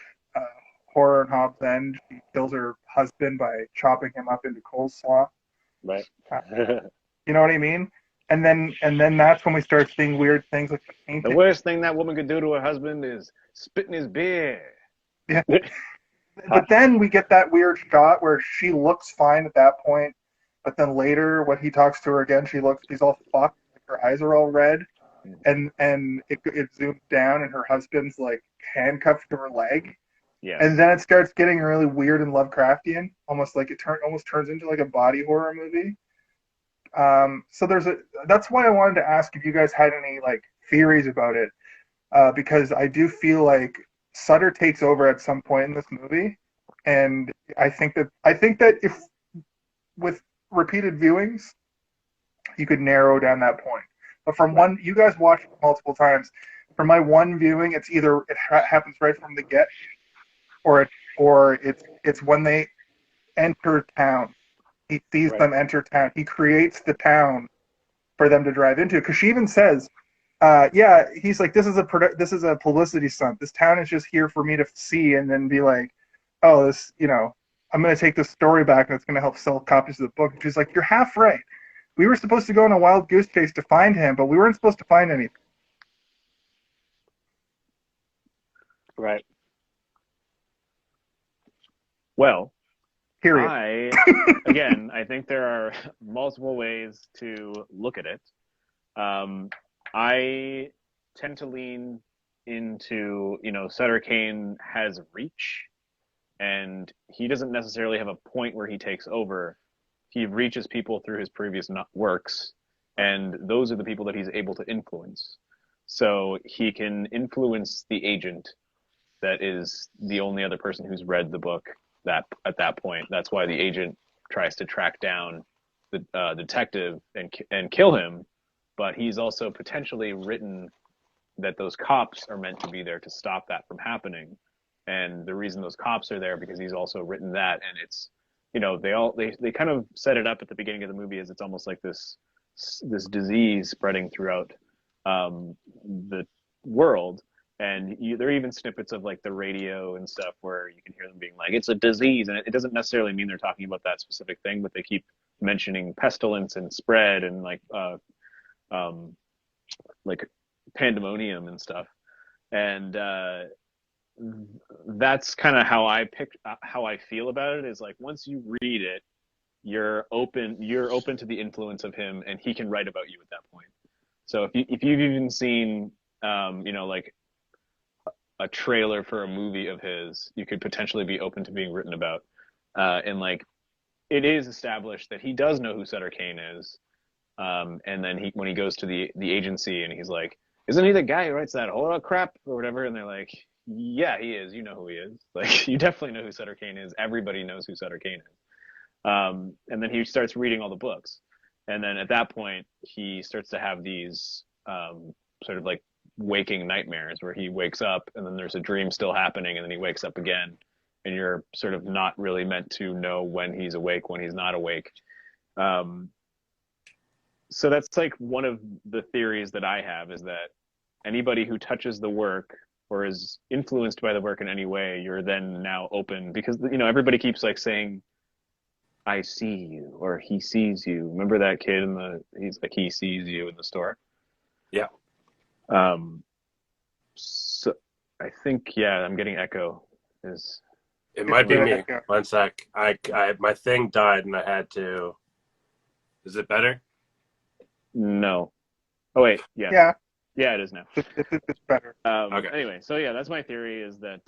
Horror and Hobbs End, she kills her husband by chopping him up into coleslaw. Right. You know what I mean? And then that's when we start seeing weird things like the painting. The worst thing that woman could do to her husband is spit in his beer. Yeah. But then we get that weird shot where she looks fine at that point, but then later when he talks to her again, she's all fucked, like her eyes are all red, and it zooms down and her husband's like handcuffed to her leg. Yeah. And then it starts getting really weird and Lovecraftian, almost like almost turns into like a body horror movie. So that's why I wanted to ask if you guys had any like theories about it, because I do feel like Sutter takes over at some point in this movie, and I think that if with repeated viewings, you could narrow down that point. But from one, you guys watched it multiple times. From my one viewing, it's either it happens right from the get, or it's when they enter town. He sees them enter town. He creates the town for them to drive into. Because she even says, he's like, this is a publicity stunt. This town is just here for me to see and then be like, oh, this, I'm going to take this story back and it's going to help sell copies of the book. And she's like, you're half right. We were supposed to go on a wild goose chase to find him, but we weren't supposed to find anything. Right. Well, period. I think there are multiple ways to look at it. I tend to lean into, Sutter Cane has reach, and he doesn't necessarily have a point where he takes over. He reaches people through his previous works, and those are the people that he's able to influence. So he can influence the agent that is the only other person who's read the book at that point. That's why the agent tries to track down the detective and kill him, but he's also potentially written that those cops are meant to be there to stop that from happening. And the reason those cops are there because he's also written that, and it's, they kind of set it up at the beginning of the movie as it's almost like this disease spreading throughout the world. And there are even snippets of like the radio and stuff where you can hear them being like, it's a disease. And it doesn't necessarily mean they're talking about that specific thing, but they keep mentioning pestilence and spread and like pandemonium and stuff. And that's kind of how I feel about it, is like, once you read it, you're open to the influence of him, and he can write about you at that point. So if you've even seen, like a trailer for a movie of his, you could potentially be open to being written about. And like, it is established that he does know who Sutter Cane is. And then when he goes to the agency and he's like, isn't he the guy who writes that horror crap or whatever? And they're like, yeah, he is. You know who he is. Like, you definitely know who Sutter Cane is. Everybody knows who Sutter Cane is. And then he starts reading all the books. And then at that point, he starts to have these sort of like waking nightmares where he wakes up and then there's a dream still happening, and then he wakes up again, and you're sort of not really meant to know when he's awake, when he's not awake. So that's like one of the theories that I have, is that anybody who touches the work or is influenced by the work in any way, you're then now open, because everybody keeps like saying, I see you, or he sees you. Remember that kid he's like, he sees you in the store? Yeah. So I think, I'm getting echo. It might be me. One sec. My thing died and I had to. Is it better? No. Oh wait, yeah. Yeah. Yeah, it is now. It's better. Okay. Anyway, so that's my theory, is that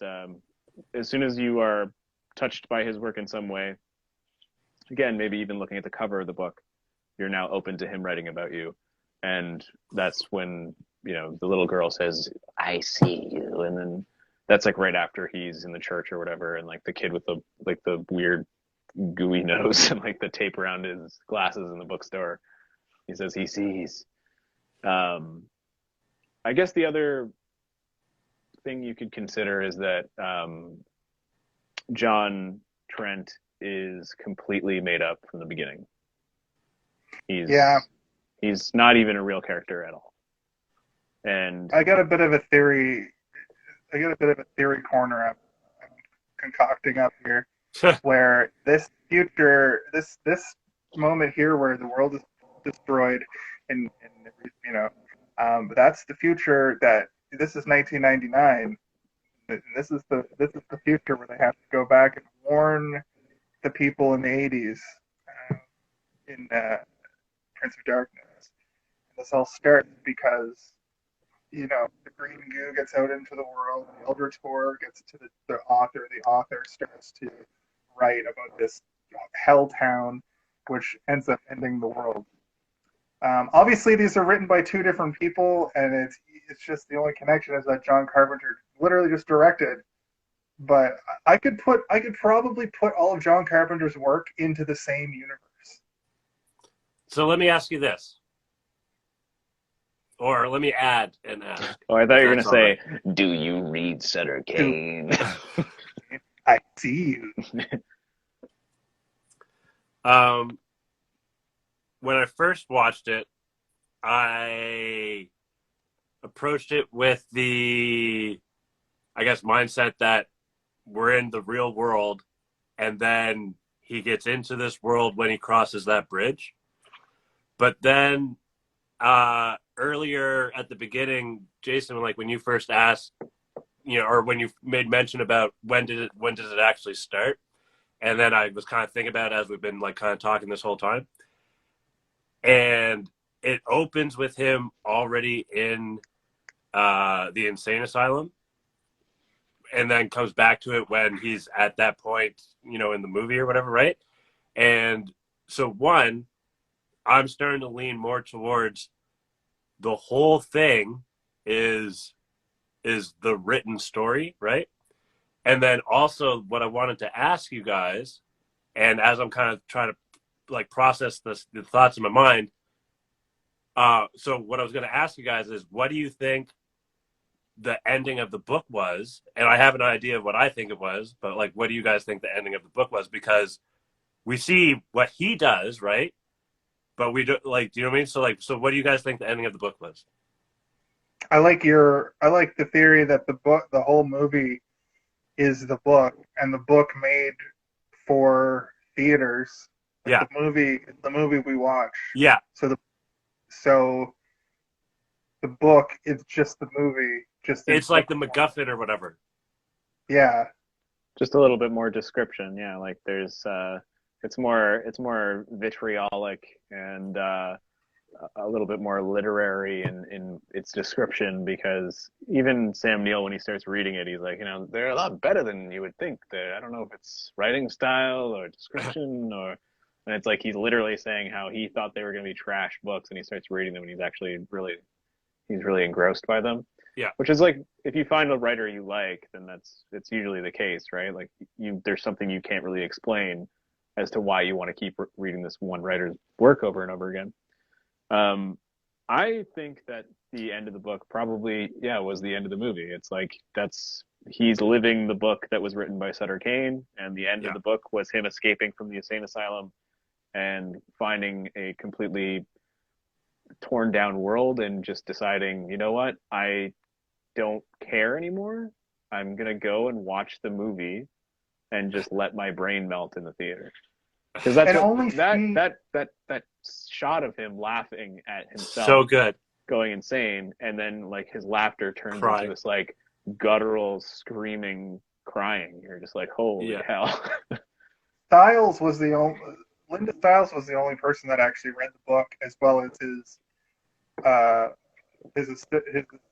as soon as you are touched by his work in some way, again, maybe even looking at the cover of the book, you're now open to him writing about you. And that's when, the little girl says, I see you. And then that's like right after he's in the church or whatever. And like the kid with the weird gooey nose and like the tape around his glasses in the bookstore, he says he sees. I guess the other thing you could consider is that John Trent is completely made up from the beginning. He's not even a real character at all. And I got a bit of a theory corner I'm concocting up here, where this future, this moment here where the world is destroyed, and that's the future. That this is 1999. This is the future where they have to go back and warn the people in the 80s in Prince of Darkness. And this all starts because the green goo gets out into the world, the Eldritch Horror gets to the author. The author starts to write about this hell town, which ends up ending the world. Obviously, these are written by two different people, and it's just the only connection is that John Carpenter literally just directed. But I could probably put all of John Carpenter's work into the same universe. So let me ask you this. Or let me add and ask. Oh, I thought you were going to say, do you read Sutter Cane? I see you. When I first watched it, I approached it with the, I guess, mindset that we're in the real world, and then he gets into this world when he crosses that bridge. But then earlier at the beginning, Jason, like when you first asked, or when you made mention about when does it actually start, and then I was kind of thinking about it as we've been like kind of talking this whole time, and it opens with him already in the insane asylum, and then comes back to it when he's at that point, in the movie or whatever, right? And so one, I'm starting to lean more towards the whole thing is the written story, right? And then also what I wanted to ask you guys, and as I'm kind of trying to like process the thoughts in my mind, so what I was going to ask you guys is, what do you think the ending of the book was? And I have an idea of what I think it was, but like, what do you guys think the ending of the book was? Because we see what he does, right? But we don't, like, do you know what I mean? So what do you guys think the ending of the book was? I like the theory that the whole movie is the book, and the book made for theaters. Like Yeah. The movie we watch. Yeah. So the book is just the movie. It's like the MacGuffin or whatever. Yeah. Just a little bit more description. Yeah. Like there's, it's more vitriolic and a little bit more literary in its description, because even Sam Neill, when he starts reading it, he's like, they're a lot better than you would think. I don't know if it's writing style or description and it's like he's literally saying how he thought they were going to be trash books, and he starts reading them and he's actually really engrossed by them. Yeah. Which is like, if you find a writer you like, then it's usually the case, right? Like there's something you can't really explain as to why you want to keep reading this one writer's work over and over again. I think that the end of the book probably, was the end of the movie. It's like he's living the book that was written by Sutter Cane, and the end of the book was him escaping from the insane asylum and finding a completely torn down world and just deciding, you know what, I don't care anymore. I'm gonna go and watch the movie and just let my brain melt in the theater. Because that's that shot of him laughing at himself, so good, going insane, and then like his laughter turns into this like guttural screaming crying. You're just like, holy hell. Linda Stiles was the only person that actually read the book, as well as his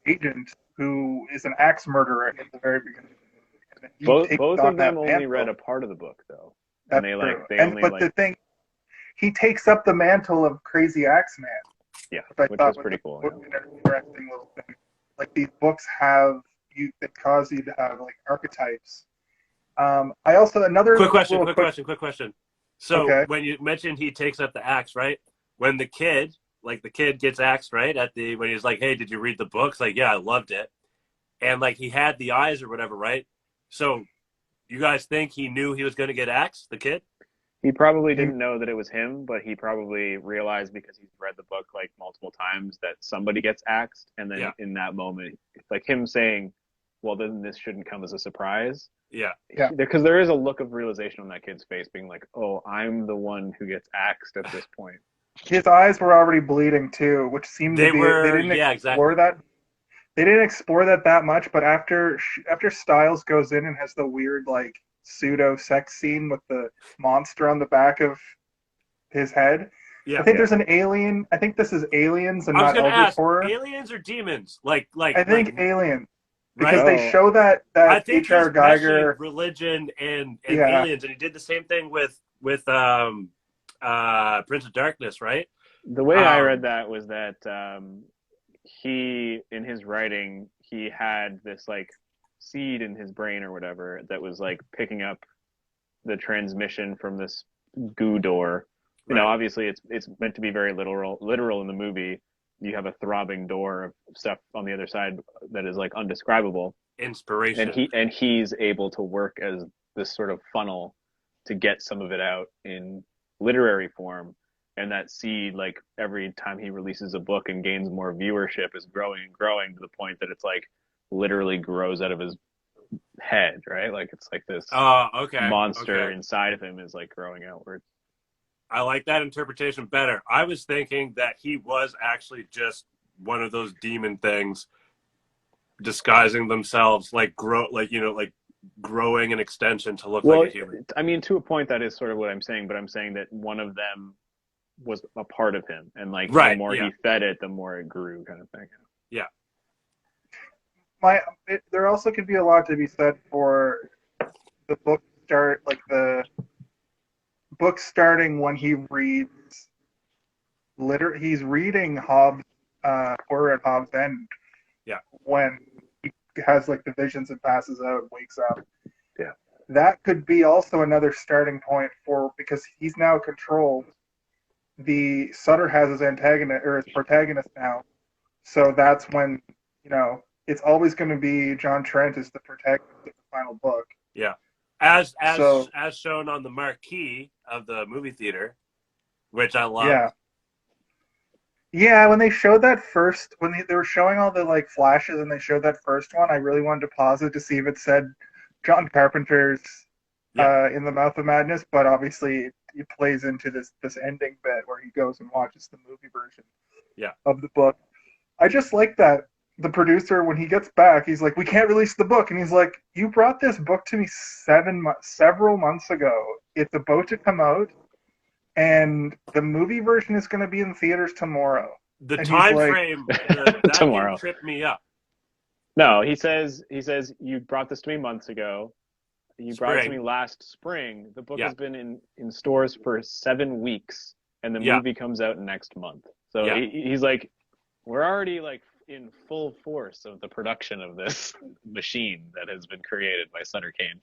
agent, who is an axe murderer at the very beginning. Both of them only read a part of the book, though. That's true. The thing, he takes up the mantle of Crazy Axeman. Yeah, which was pretty cool. An interesting little thing. Like, these books that cause you to have like archetypes. I also quick question. So when you mentioned he takes up the axe, right? When the kid like the kid gets axed, right? When he's like, hey, did you read the books? Like, yeah, I loved it. And like he had the eyes or whatever, right? So you guys think he knew he was going to get axed, the kid? He probably didn't know that it was him, but he probably realized because he's read the book like multiple times that somebody gets axed. And then in that moment, like him saying, well, then this shouldn't come as a surprise. Yeah. Because there is a look of realization on that kid's face being like, oh, I'm the one who gets axed at this point. His eyes were already bleeding too, which seemed to be, they didn't explore that. They didn't explore that much, but after Styles goes in and has the weird like pseudo sex scene with the monster on the back of his head. I think there's an alien. I think this is aliens and not Eldritch horror. Aliens or demons? Like I think aliens. Because right? they show that I think H.R. Geiger religion and aliens, and he did the same thing with Prince of Darkness, right? The way I read that was that he, in his writing, he had this like seed in his brain or whatever that was like picking up the transmission from this goo door. You know, obviously it's meant to be very literal in the movie. You have a throbbing door of stuff on the other side that is like undescribable. Inspiration. And he's able to work as this sort of funnel to get some of it out in literary form. And that seed, like every time he releases a book and gains more viewership, is growing and growing to the point that it's like literally grows out of his head, right? Like it's like this monster inside of him is like growing outward. I like that interpretation better. I was thinking that he was actually just one of those demon things disguising themselves, like growing an extension to look like a human. I mean, to a point, that is sort of what I'm saying, but I'm saying that one of them was a part of him, and like the more he fed it, the more it grew, kind of thing. Yeah. There also could be a lot to be said for the book book starting when he reads he's reading Hobbes Horror at Hobbes End when he has like the visions and passes out and wakes up. That could be also another starting point because he's now controlled. The Sutter has his antagonist or his protagonist now, so that's when it's always going to be John Trent is the protagonist of the final book. Yeah. As shown on the marquee of the movie theater, which I love. Yeah, when they showed that first, they were showing all the like flashes and they showed that first one, I really wanted to pause it to see if it said John Carpenter's In the Mouth of Madness, but obviously it plays into this ending bit where he goes and watches the movie version of the book. I just like that. The producer, when he gets back, he's like, we can't release the book. And he's like, you brought this book to me several months ago. It's about to come out, and the movie version is going to be in theaters tomorrow. The time frame that tomorrow tripped me up. No, he says, you brought this to me months ago. You brought it to me last spring. The book has been in stores for 7 weeks, and the movie comes out next month. So he's like, we're already like in full force of the production of this machine that has been created by Sutter Cane.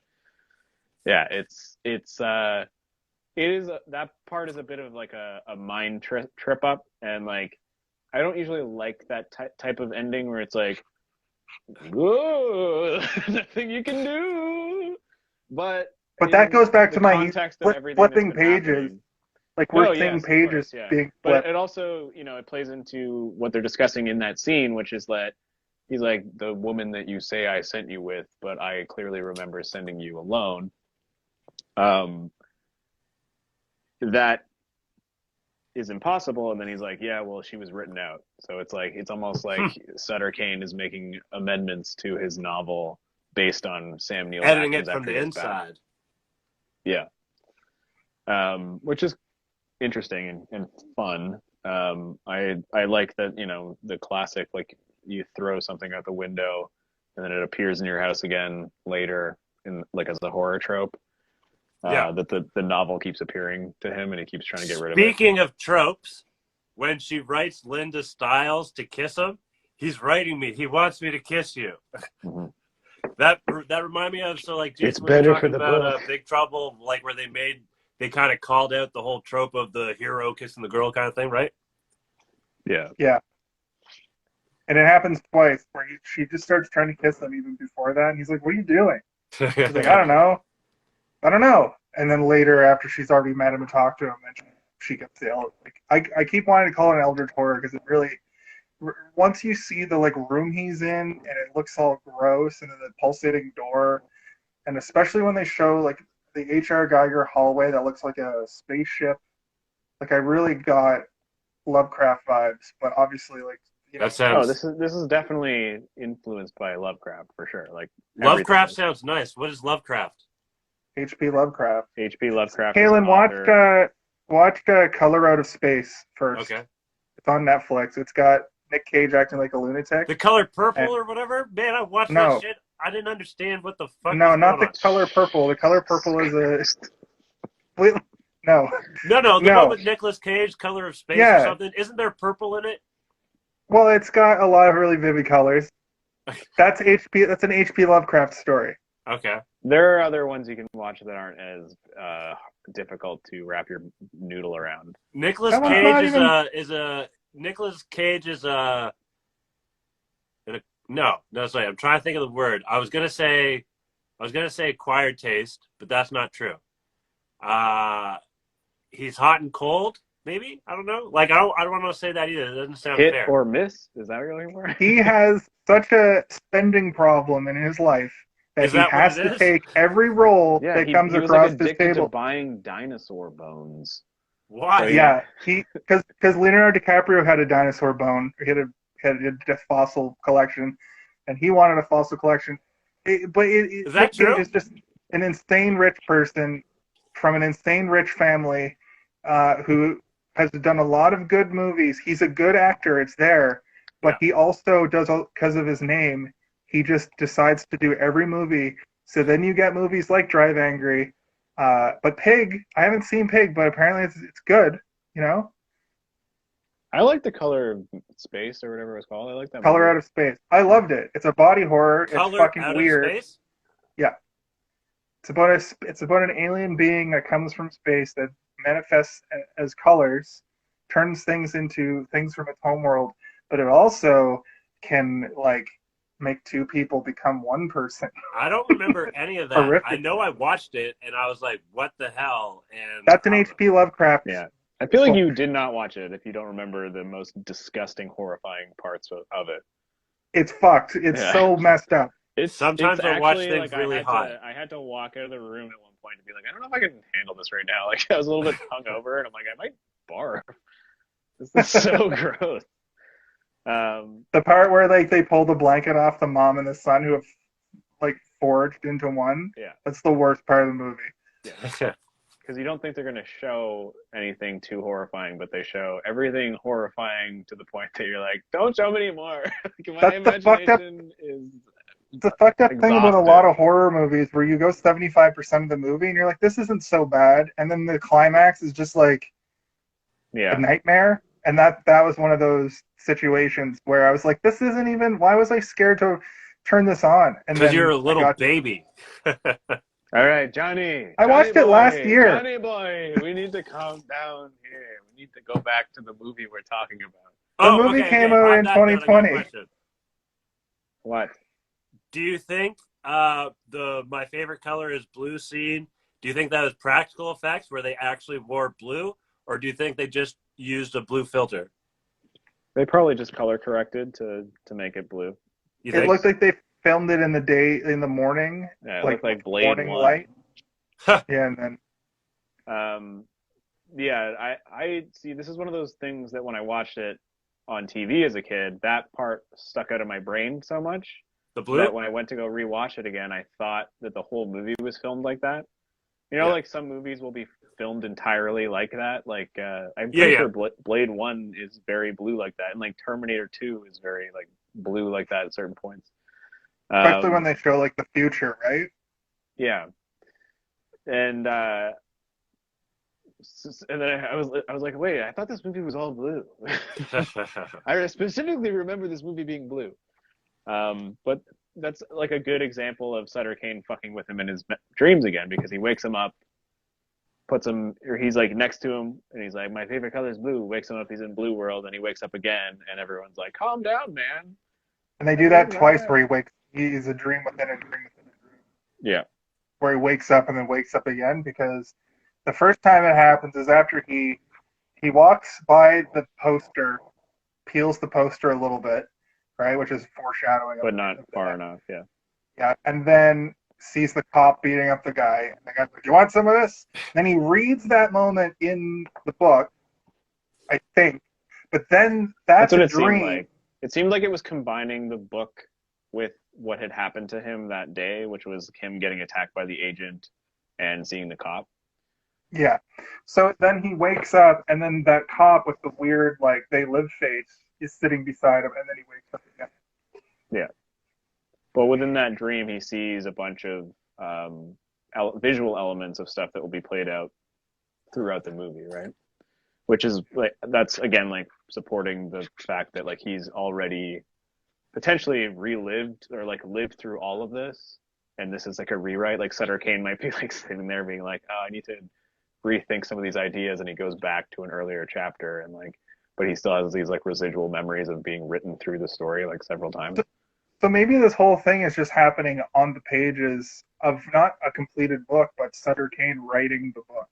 Yeah, it is that part is a bit of like a mind trip up, and like I don't usually like that type of ending where it's like, whoa, nothing you can do. But that goes back to my context of everything flipping pages. Like we're seeing pages being flipped. But it also, it plays into what they're discussing in that scene, which is that he's like, the woman that you say I sent you with, but I clearly remember sending you alone. That is impossible. And then he's like, yeah, well, she was written out. So it's like, it's almost like Sutter Cane is making amendments to his novel based on Sam Neill's editing it from the inside. Yeah. Which is interesting and fun. I like that, the classic, like you throw something out the window and then it appears in your house again later in like as a horror trope. That the novel keeps appearing to him and he keeps trying to get rid of it. Speaking of tropes, when she writes Linda Stiles to kiss him, he's writing me, he wants me to kiss you. Mm-hmm. That reminded me of, so like, it's better for the book. Big Trouble, like where they kind of called out the whole trope of the hero kissing the girl kind of thing, right? Yeah. Yeah. And it happens twice where she just starts trying to kiss him even before that. And he's like, what are you doing? She's like, I don't know. And then later, after she's already met him and talked to him, then she gets the I keep wanting to call it an eldritch horror because it really, once you see the like room he's in and it looks all gross and then the pulsating door, and especially when they show like the H.R. Geiger hallway that looks like a spaceship, like I really got Lovecraft vibes. But obviously, like, you know, That sounds. this is definitely influenced by Lovecraft for sure. Like Lovecraft sounds nice. What is Lovecraft? H.P. Lovecraft. H.P. Lovecraft. Kalen, watched Color Out of Space first. Okay. It's on Netflix. It's got Nick Cage acting like a lunatic. The color purple or whatever? Man, I watched that shit. I didn't understand what the fuck. No, was not going the on. color purple. The color purple is a. Wait, no. No, the one with Nicolas Cage, Color of Space or something. Isn't there purple in it? Well, it's got a lot of really vivid colors. That's H.P. That's an H.P. Lovecraft story. Okay. There are other ones you can watch that aren't as difficult to wrap your noodle around. Nicolas Cage is a no, sorry. I'm trying to think of the word. I was gonna say acquired taste, but that's not true. He's hot and cold. Maybe, I don't know. Like I don't want to say that either. It doesn't sound Hit fair. or miss? Is that what you're looking for? He has such a spending problem in his life that he has to take every role that comes he was across like his table. To buying dinosaur bones. Why? So, because Leonardo DiCaprio had a dinosaur bone. He had a fossil collection, and he wanted a fossil collection. Is that true? Is just an insane rich person from an insane rich family who has done a lot of good movies. He's a good actor. It's there. But he also does, because of his name, he just decides to do every movie. So then you get movies like Drive Angry. But Pig, I haven't seen Pig, but apparently it's good, you know? I like The Color of Space or whatever it was called. I like that Color movie. Out of Space. I loved it. It's a body horror. Color it's fucking Out weird. Of Space? Yeah. It's about an alien being that comes from space that manifests as colors, turns things into things from its homeworld, but it also can like make two people become one person. I don't remember any of that. Horrific. I know I watched it and I was like, "What the hell?" And that's an H.P. Lovecraft. Yeah, I feel like you did not watch it if you don't remember the most disgusting, horrifying parts of it. It's fucked. It's so messed up. Sometimes I watch things like, really hot. I had to walk out of the room at one point to be like, I don't know if I can handle this right now. Like I was a little bit hungover, and I'm like, I might barf. This is so gross. The part where like they pull the blanket off the mom and the son who have like forged into one. Yeah, that's the worst part of the movie. Yeah, because you don't think they're going to show anything too horrifying, but they show everything horrifying to the point that you're like, don't show me anymore. My imagination is. It's a fucked up thing about a lot of horror movies where you go 75% of the movie and you're like, this isn't so bad, and then the climax is just like a nightmare. And that was one of those situations where I was like, this isn't even. Why was I scared to turn this on? Because you're a little baby. All right, Johnny. I watched it last year. Johnny boy, we need to calm down here. We need to go back to the movie we're talking about. The movie came out in 2020. What? Do you think my favorite color is blue scene? Do you think that was practical effects where they actually wore blue, or do you think they just used a blue filter? They probably just color corrected to make it blue. It looked like they filmed it in the morning. Yeah, it looked like Blade morning 1. light. Yeah, and then. I see. This is one of those things that when I watched it on TV as a kid, that part stuck out of my brain so much. The blue? That when I went to go rewatch it again, I thought that the whole movie was filmed like that. You know, like some movies will be filmed entirely like that. Like I'm pretty sure Blade 1 is very blue like that, and like Terminator 2 is very like blue like that at certain points. Especially when they show like the future, right? Yeah, and then I was like, wait, I thought this movie was all blue. I specifically remember this movie being blue. But that's like a good example of Sutter Cane fucking with him in his dreams again, because he wakes him up puts him, or he's like next to him, and he's like, my favorite color is blue. Wakes him up, he's in blue world, and he wakes up again, and everyone's like, calm down, man. And they do that twice, where he's a dream within a dream within a dream. Yeah. Where he wakes up and then wakes up again, because the first time it happens is after he walks by the poster, peels the poster a little bit, right, which is foreshadowing. But not far enough, yeah. Yeah, and then sees the cop beating up the guy. And the guy's like, "You want some of this?" Then he reads that moment in the book, I think. But then that's what a it dream. seemed like. It seemed like it was combining the book with what had happened to him that day, which was him getting attacked by the agent and seeing the cop. Yeah. So then he wakes up, and then that cop with the weird, like, they live face is sitting beside him, and then he wakes up again. Yeah. But within that dream, he sees a bunch of visual elements of stuff that will be played out throughout the movie, right? Which is, like, that's, again, like, supporting the fact that, like, he's already potentially relived or, like, lived through all of this, and this is, like, a rewrite. Like, Sutter Cane might be, like, sitting there being like, oh, I need to rethink some of these ideas, and he goes back to an earlier chapter, and, like, but he still has these, like, residual memories of being written through the story, like, several times. So maybe this whole thing is just happening on the pages of not a completed book, but Sutter Cane writing the book.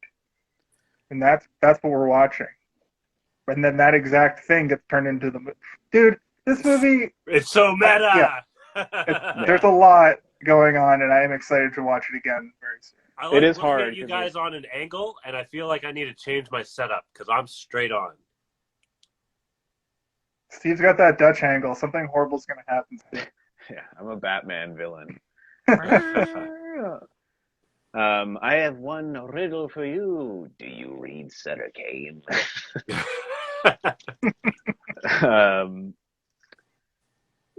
And that's what we're watching. And then that exact thing gets turned into the movie. Dude, this movie... It's so meta! There's a lot going on, and I am excited to watch it again very soon. It is hard. At you guys on an angle, and I feel like I need to change my setup, because I'm straight on. Steve's got that Dutch angle. Something horrible's going to happen to him. Yeah, I'm a Batman villain. I have one riddle for you. Do you read Sutter Cane?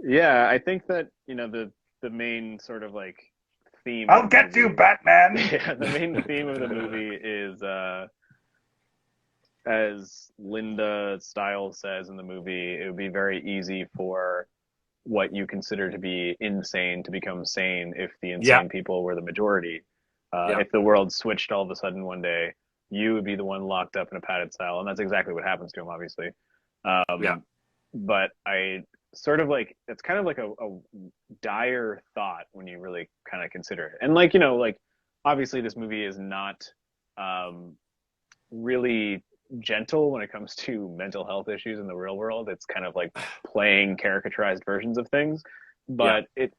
Yeah, I think that, you know, the main sort of, like, theme... I'll get you, Batman! Yeah, the main theme of the movie is... as Linda Stiles says in the movie, it would be very easy for what you consider to be insane to become sane if the insane people were the majority. If the world switched all of a sudden one day, you would be the one locked up in a padded cell, and that's exactly what happens to him, obviously. But I sort of, like, it's kind of like a dire thought when you really kind of consider it. And, like, you know, like, obviously this movie is not really gentle when it comes to mental health issues in the real world. It's kind of like playing caricaturized versions of things, but it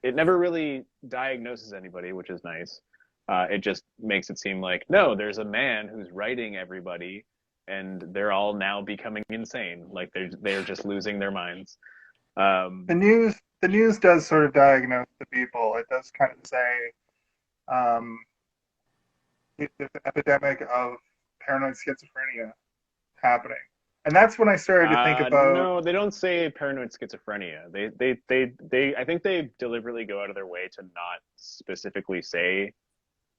never really diagnoses anybody, which is nice. It just makes it seem like, no, there's a man who's writing everybody, and they're all now becoming insane. Like they're just losing their minds. The news does sort of diagnose the people. It does kind of say there's an epidemic of paranoid schizophrenia happening, and that's when I started to think about. No, they don't say paranoid schizophrenia. They I think they deliberately go out of their way to not specifically say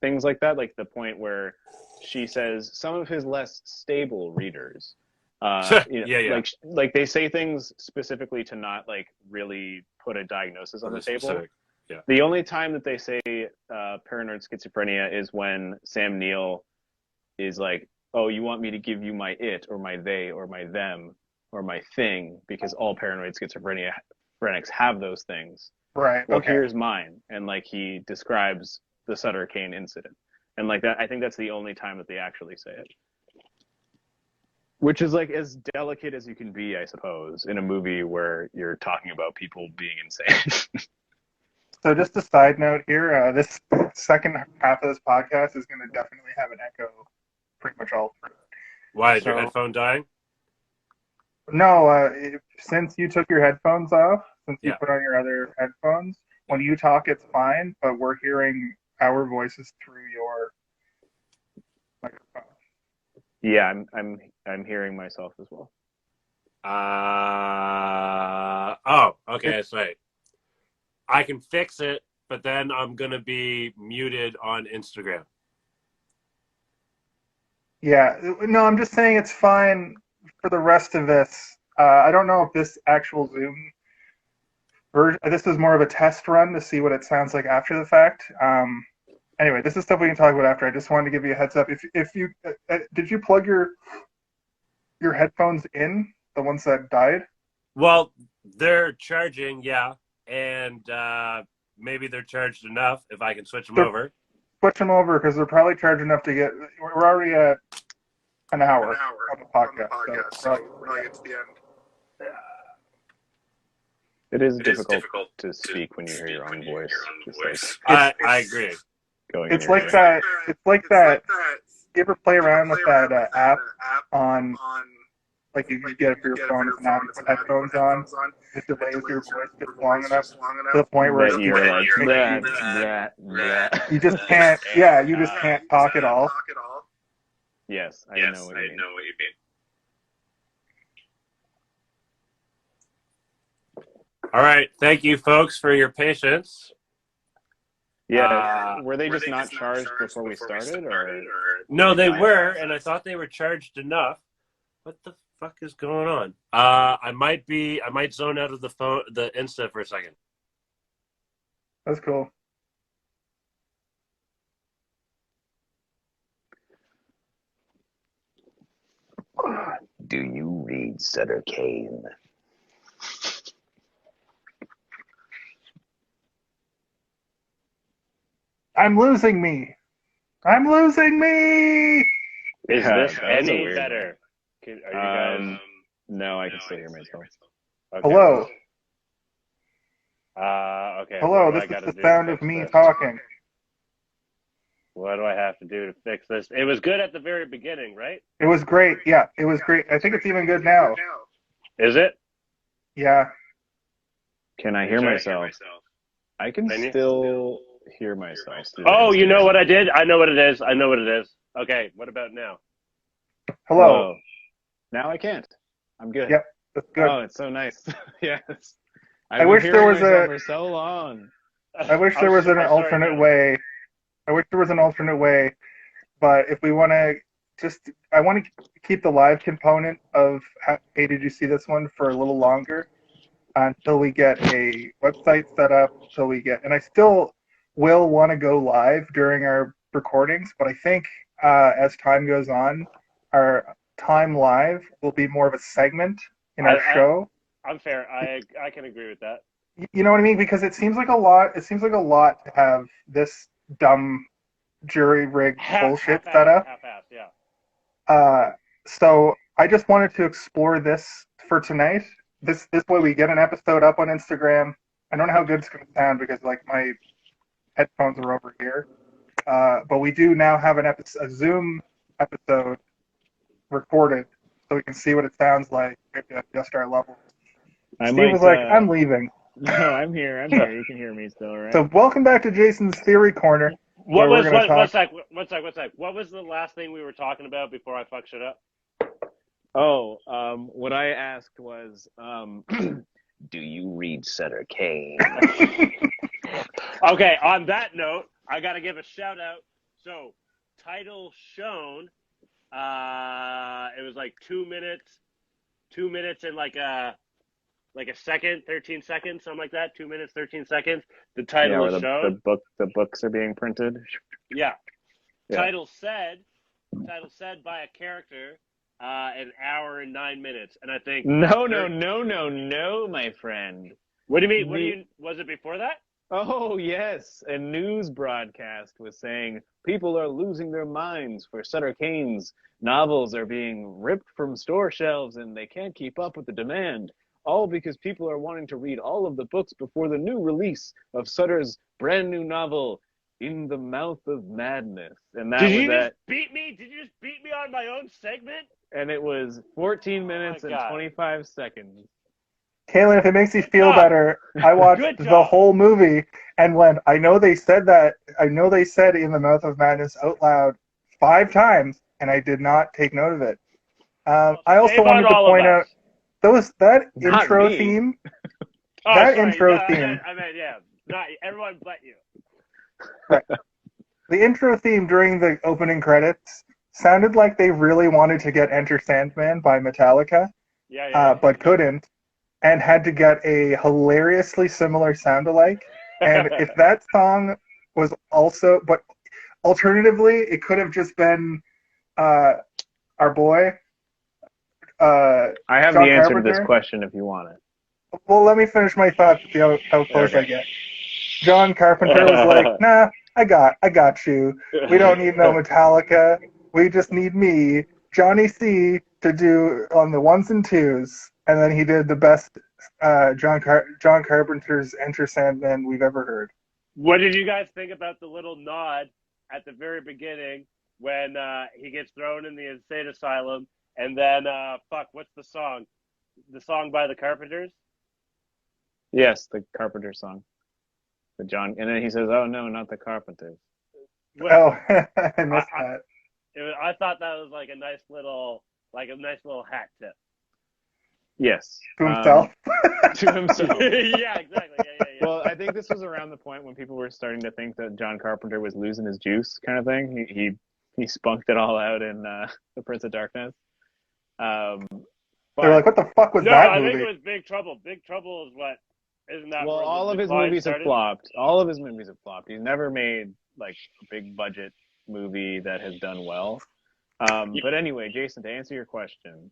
things like that. Like the point where she says some of his less stable readers. Like they say things specifically to not, like, really put a diagnosis on the table. Yeah. The only time that they say paranoid schizophrenia is when Sam Neill is like, oh, you want me to give you my it or my they or my them or my thing, because all paranoid schizophrenics have those things. Right. Well, okay. Here's mine. And, like, he describes the Sutter Cane incident. And, like, that, I think that's the only time that they actually say it. Which is, like, as delicate as you can be, I suppose, in a movie where you're talking about people being insane. So just a side note here, this second half of this podcast is going to definitely have an echo pretty much all through. Why, is your headphone dying? No, since you took your headphones off, since you put on your other headphones, when you talk it's fine, but we're hearing our voices through your microphone. Yeah, I'm hearing myself as well. Okay, that's right. I can fix it, but then I'm going to be muted on Instagram. Yeah, no, I'm just saying it's fine for the rest of this. I don't know if this actual Zoom version, this is more of a test run to see what it sounds like after the fact. Anyway, this is stuff we can talk about after. I just wanted to give you a heads up. If you did you plug your headphones in, the ones that died? Well, they're charging, yeah, and maybe they're charged enough if I can switch them over. Switch them over because they're probably charged enough to get. We're already at an hour on the podcast, so probably it's the end. It is difficult to speak when you hear your own voice. I agree. It's like that. It's like that. You ever play around with that app on, like you get it for your phone and now you put headphones on? It delays your voice just long enough to the point where you're like, you just can't. Yeah, you just can't talk at all. Yes, I know what you mean. All right, thank you, folks, for your patience. Yeah, were they just not charged before we started, or? No, they were, and I thought they were charged enough. What the fuck is going on? I might zone out of the Insta for a second. That's cool. Do you read Sutter Cane? I'm losing me. I'm losing me. Is this any better? Are you guys? No, I can still hear myself. Okay. Hello. Okay. Hello. This is the sound of me talking. What do I have to do to fix this? It was good at the very beginning, right? It was great. Yeah, it was great. I think it's even good now. Is it? Yeah. Can I hear myself? I can still hear myself. Oh, you know what I did? I know what it is. Okay, what about now? Hello. Oh, now I can't. I'm good. Yep, that's good. Oh, it's so nice. Yes. I wish there was for so long. I wish there was an alternate way. I wish there was an alternate way, but if we want to I want to keep the live component of hey, did you see this one for a little longer until we get a website set up, and I still will want to go live during our recordings, but I think as time goes on, our time live will be more of a segment in our show. I'm fair. I can agree with that. You know what I mean? Because it seems like a lot. It seems like a lot to have this dumb jury rig bullshit set up. Half-assed, yeah. So I just wanted to explore this for tonight. This way we get an episode up on Instagram. I don't know how good it's going to sound because like my headphones are over here. But we do now have a Zoom episode recorded so we can see what it sounds like at just our level. Steve was like, I'm leaving. No, I'm here. You can hear me still, right? So welcome back to Jason's Theory Corner. One sec. What was the last thing we were talking about before I fucked shit up? Oh, what I asked was, do you read Sutter Cane? Okay, on that note, I got to give a shout out. So, title shown, it was like 2 minutes and like a second, 13 seconds, something like that. 2 minutes, 13 seconds. The title is shown. The books are being printed. Yeah. Title said by a character, an hour and 9 minutes, and I think no, my friend. What do you mean? Was it before that? Oh yes, a news broadcast was saying people are losing their minds for Sutter Cane's novels are being ripped from store shelves and they can't keep up with the demand. All because people are wanting to read all of the books before the new release of Sutter's brand new novel, In the Mouth of Madness. And that Did you just beat me on my own segment? And it was 14 minutes and 25 seconds. Kaylin, if it makes you feel better, I watched the whole movie and went, I know they said In the Mouth of Madness out loud 5 times, and I did not take note of it. I also wanted to point out that intro theme. Intro theme. I meant, yeah, not everyone but you. Right. The intro theme during the opening credits sounded like they really wanted to get Enter Sandman by Metallica, but couldn't, and had to get a hilariously similar sound-alike. And if that song was also, but Alternatively, it could have just been our boy. I have John the answer to Carpenter. this question if you want it. Well, let me finish my thought to see how close I get. John Carpenter was like, nah, I got you. We don't need no Metallica. We just need me, Johnny C, to do on the ones and twos. And then he did the best John Carpenter's Enter Sandman we've ever heard. What did you guys think about the little nod at the very beginning when he gets thrown in the insane asylum? And then, what's the song? The song by the Carpenters? Yes, the Carpenter song. The John, and then he says, "Oh no, not the Carpenters." Well, I missed that. I thought that was like a nice little hat tip. Yes. To himself. To himself. Yeah, exactly. Yeah. Well, I think this was around the point when people were starting to think that John Carpenter was losing his juice, kind of thing. He spunked it all out in The Prince of Darkness. They're like, what the fuck was that movie? I think it was Big Trouble. Big Trouble is what, isn't that? Well, all of his movies have flopped. All of his movies have flopped. He's never made like a big budget movie that has done well. But anyway, Jason, to answer your question,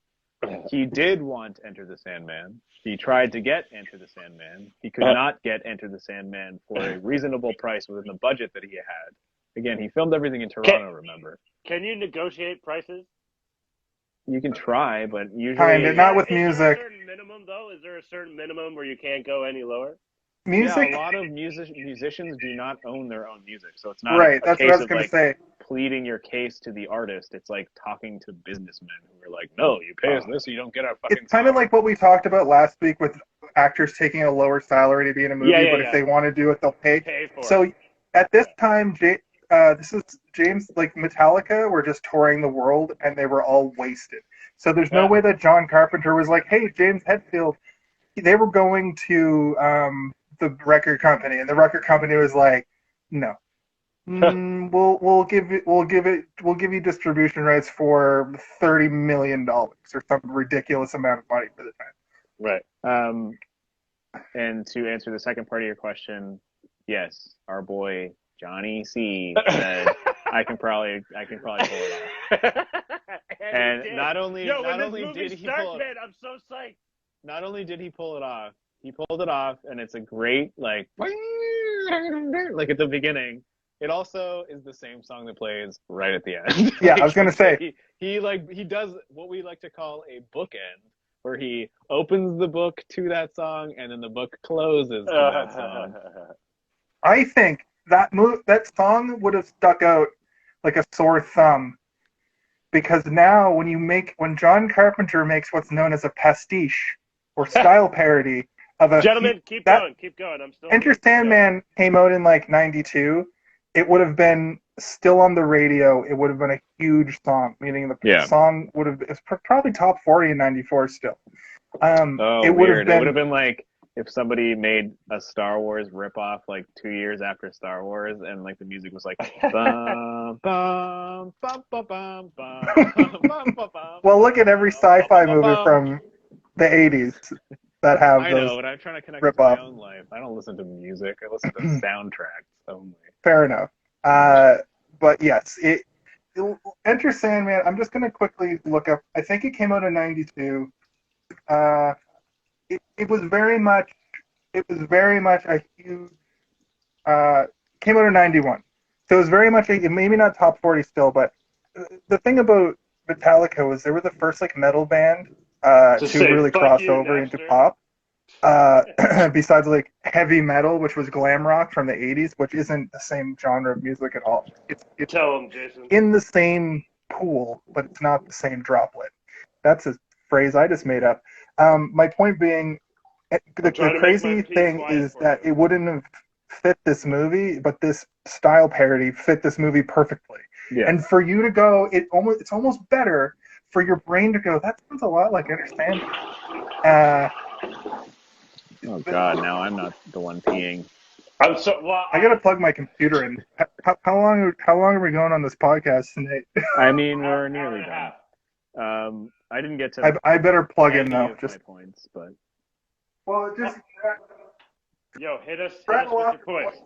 he did want Enter the Sandman. He tried to get Enter the Sandman. He could not get Enter the Sandman for a reasonable price within the budget that he had. Again, he filmed everything in Toronto, remember? Can you negotiate prices? You can try, but usually... Kind of, not with music. Is there a certain minimum, though? Is there a certain minimum where you can't go any lower? Music? Yeah, a lot of musicians do not own their own music, so it's not right, a that's case what I was of going like to say. pleading your case to the artist. It's like talking to businessmen who are like, no, you pay us this, so you don't get our fucking It's kind of like what we talked about last week with actors taking a lower salary to be in a movie, but if they want to do it, they'll pay for it. So at this time, this is James, like Metallica were just touring the world, and they were all wasted. So there's no way that John Carpenter was like, hey, James Hetfield. They were going to the record company, and the record company was like, no. We'll give you distribution rights for $30 million or some ridiculous amount of money for the time. Right. And to answer the second part of your question, yes, our boy Johnny C said I can probably pull it off. And not only did he pull it, I'm so psyched. Not only did he pull it off, he pulled it off, and it's a great like at the beginning. It also is the same song that plays right at the end. Yeah, I was gonna say he does what we like to call a bookend, where he opens the book to that song, and then the book closes to that song. I think that song would have stuck out like a sore thumb, because now when John Carpenter makes what's known as a pastiche or style parody of a gentlemen, keep going. I'm still. Enter Sandman came out in like '92. It would have been still on the radio. It would have been a huge song, meaning the song would have it's probably top 40 in '94 still. It would have been like if somebody made a Star Wars ripoff like 2 years after Star Wars, and like the music was like bum, bum, bum, bum, bum, bum, bum, bum. Well, look at every sci-fi movie from the '80s that have those. I know, but I'm trying to connect it to my own life. I don't listen to music. I listen to soundtracks only. Fair enough. But yes, Enter Sandman. I'm just going to quickly look up. I think it came out in '92. It was very much a huge. Came out in '91, so it was very much maybe not top 40 still, but the thing about Metallica was they were the first like metal band to really cross over into pop. Besides like heavy metal, which was glam rock from the '80s, which isn't the same genre of music at all. It's Tell him, Jason. In the same pool, but it's not the same droplet. That's a phrase I just made up. My point being, the crazy thing is that it wouldn't have fit this movie, but this style parody fit this movie perfectly. Yeah. And for you to go, it's almost better for your brain to go, that sounds a lot like Enter Sandman. Oh God! Now I'm not the one peeing. I'm so. Well, I gotta plug my computer in. How long are we going on this podcast tonight? I mean, we're nearly done. I didn't get to. I better plug in though. Just my points, but. Well, just. Yo, hit us with your points.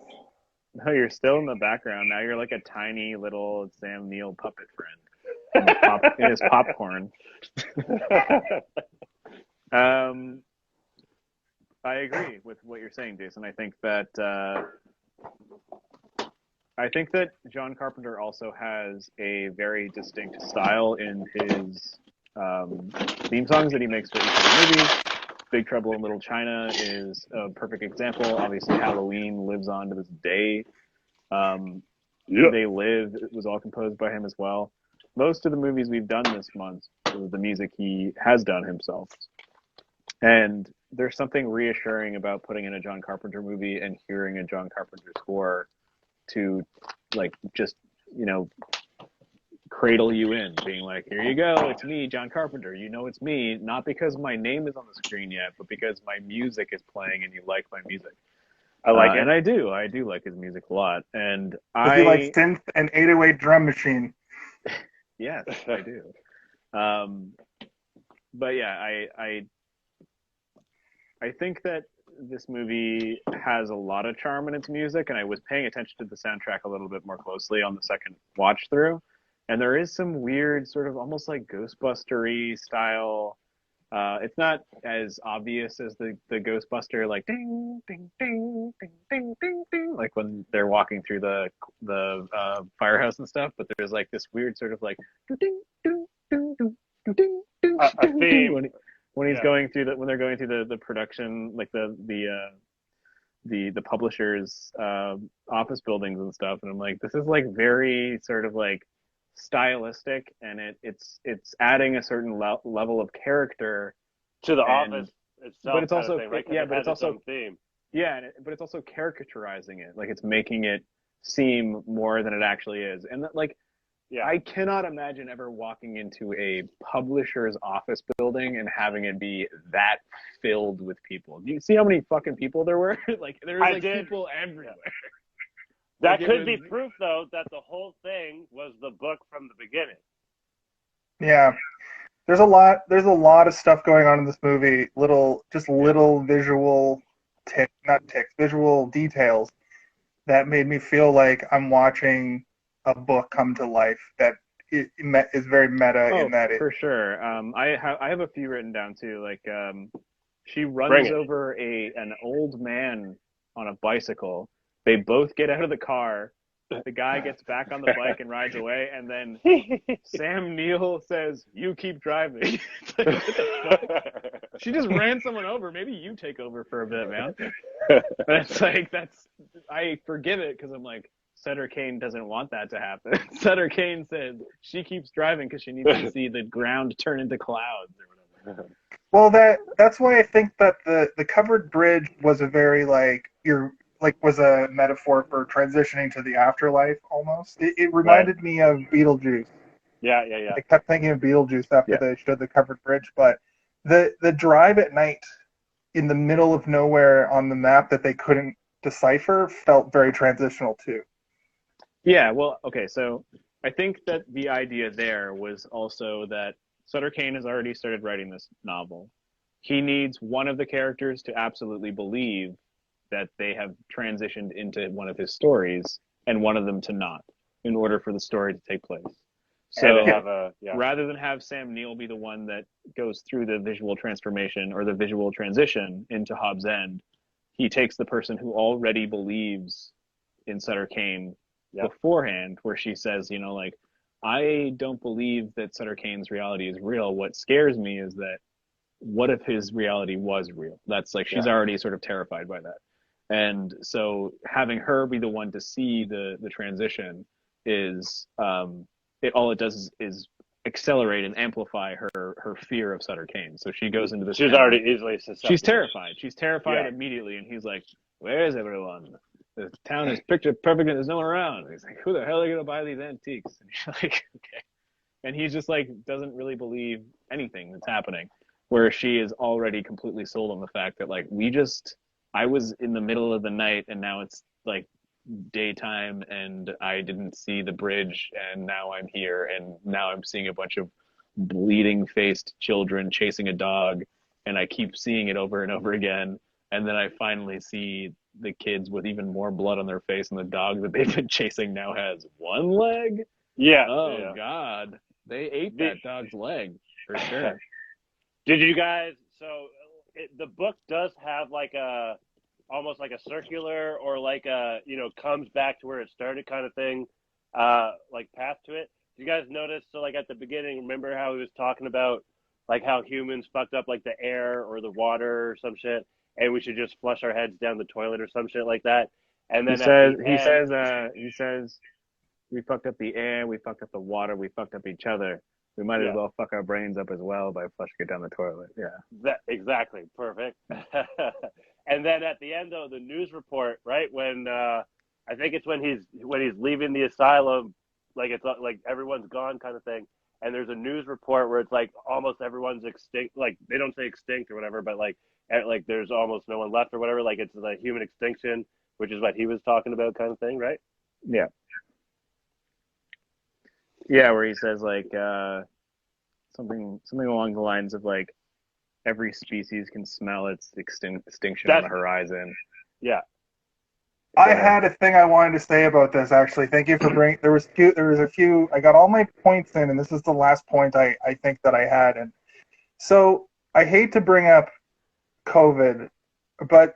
No, you're still in the background. Now you're like a tiny little Sam Neill puppet friend in his popcorn. I agree with what you're saying, Jason. I think that John Carpenter also has a very distinct style in his theme songs that he makes for each of the movies. Big Trouble in Little China is a perfect example. Obviously, Halloween lives on to this day. They Live, it was all composed by him as well. Most of the movies we've done this month, the music he has done himself. And there's something reassuring about putting in a John Carpenter movie and hearing a John Carpenter score to, like, just, you know, cradle you in, being like, here you go, it's me, John Carpenter. You know it's me, not because my name is on the screen yet, but because my music is playing and you like my music. I like it. And I do like his music a lot. And Does he like synth and 808 drum machine? Yes, I do. But yeah, I think that this movie has a lot of charm in its music, and I was paying attention to the soundtrack a little bit more closely on the second watch through. And there is some weird, sort of almost like Ghostbuster-y style. It's not as obvious as the Ghostbuster, like ding, ding, ding, ding, ding, ding, ding, like when they're walking through the firehouse and stuff. But there's like this weird sort of like ding, ding, ding, ding, ding, ding, ding, when he's going through when they're going through the production, like the publisher's office buildings and stuff. And I'm like, this is like very sort of like stylistic, and it's adding a certain level of character to the office itself. But it's also thing, right? but it's also theme. But it's also caricaturizing it. Like, it's making it seem more than it actually is. And that, like, I cannot imagine ever walking into a publisher's office building and having it be that filled with people. Do you see how many fucking people there were? Like, there were people everywhere. That could be proof, though, that the whole thing was the book from the beginning. Yeah, there's a lot of stuff going on in this movie. Little visual visual details that made me feel like I'm watching a book come to life. That is very meta in that. For sure. I have a few written down too. Like, she runs over an old man on a bicycle. They both get out of the car. The guy gets back on the bike and rides away, and then Sam Neill says, "You keep driving." Like, what the fuck? She just ran someone over. Maybe you take over for a bit, man. But it's like, I forgive it because I'm like, Sutter Cane doesn't want that to happen. Sutter Cane says she keeps driving because she needs to see the ground turn into clouds or whatever. Well, that's why I think that the covered bridge was a very was a metaphor for transitioning to the afterlife almost. It reminded me of Beetlejuice. Yeah. I kept thinking of Beetlejuice after they showed the covered bridge, but the drive at night in the middle of nowhere on the map that they couldn't decipher felt very transitional too. Yeah, well, okay, so I think that the idea there was also that Sutter Cane has already started writing this novel. He needs one of the characters to absolutely believe that they have transitioned into one of his stories, and one of them to not, in order for the story to take place. So rather than have Sam Neill be the one that goes through the visual transformation or the visual transition into Hobbs End, he takes the person who already believes in Sutter Cane beforehand, where she says, you know, like, I don't believe that Sutter Cane's reality is real. What scares me is that, what if his reality was real? That's like, she's already sort of terrified by that. And so having her be the one to see the transition is, all it does is accelerate and amplify her fear of Sutter Cane. So she goes into this. She's already easily susceptible. She's terrified. She's terrified immediately. And he's like, "Where is everyone? The town is picture perfect and there's no one around." And he's like, "Who the hell are going to buy these antiques?" And she's like, "Okay." And he's just like, doesn't really believe anything that's happening. Where she is already completely sold on the fact that, like, I was in the middle of the night and now it's like daytime and I didn't see the bridge and now I'm here and now I'm seeing a bunch of bleeding faced children chasing a dog and I keep seeing it over and over again. and then I finally see the kids with even more blood on their face, and the dog that they've been chasing now has one leg. Yeah. Oh yeah. God, they ate that dog's leg for sure. Did you guys? So the book does have like almost like a circular or like a comes back to where it started kind of thing, like path to it. Did you guys notice? So like at the beginning, remember how he was talking about like how humans fucked up like the air or the water or some shit, and we should just flush our heads down the toilet or some shit like that. And then He says we fucked up the air, we fucked up the water, we fucked up each other. We might as well fuck our brains up as well by flushing it down the toilet. Yeah. Exactly. Perfect. And then at the end, though, the news report, right? When I think it's when he's leaving the asylum, like it's like everyone's gone kind of thing. And there's a news report where it's like almost everyone's extinct. Like they don't say extinct or whatever, but like there's almost no one left or whatever. Like it's a human extinction, which is what he was talking about, kind of thing, right? Yeah. Yeah, where he says like something along the lines of like every species can smell its extinction on the horizon. Yeah. I had a thing I wanted to say about this, actually. Thank you for bringing. There was a few. I got all my points in, and this is the last point I think that I had. And so I hate to bring up COVID, but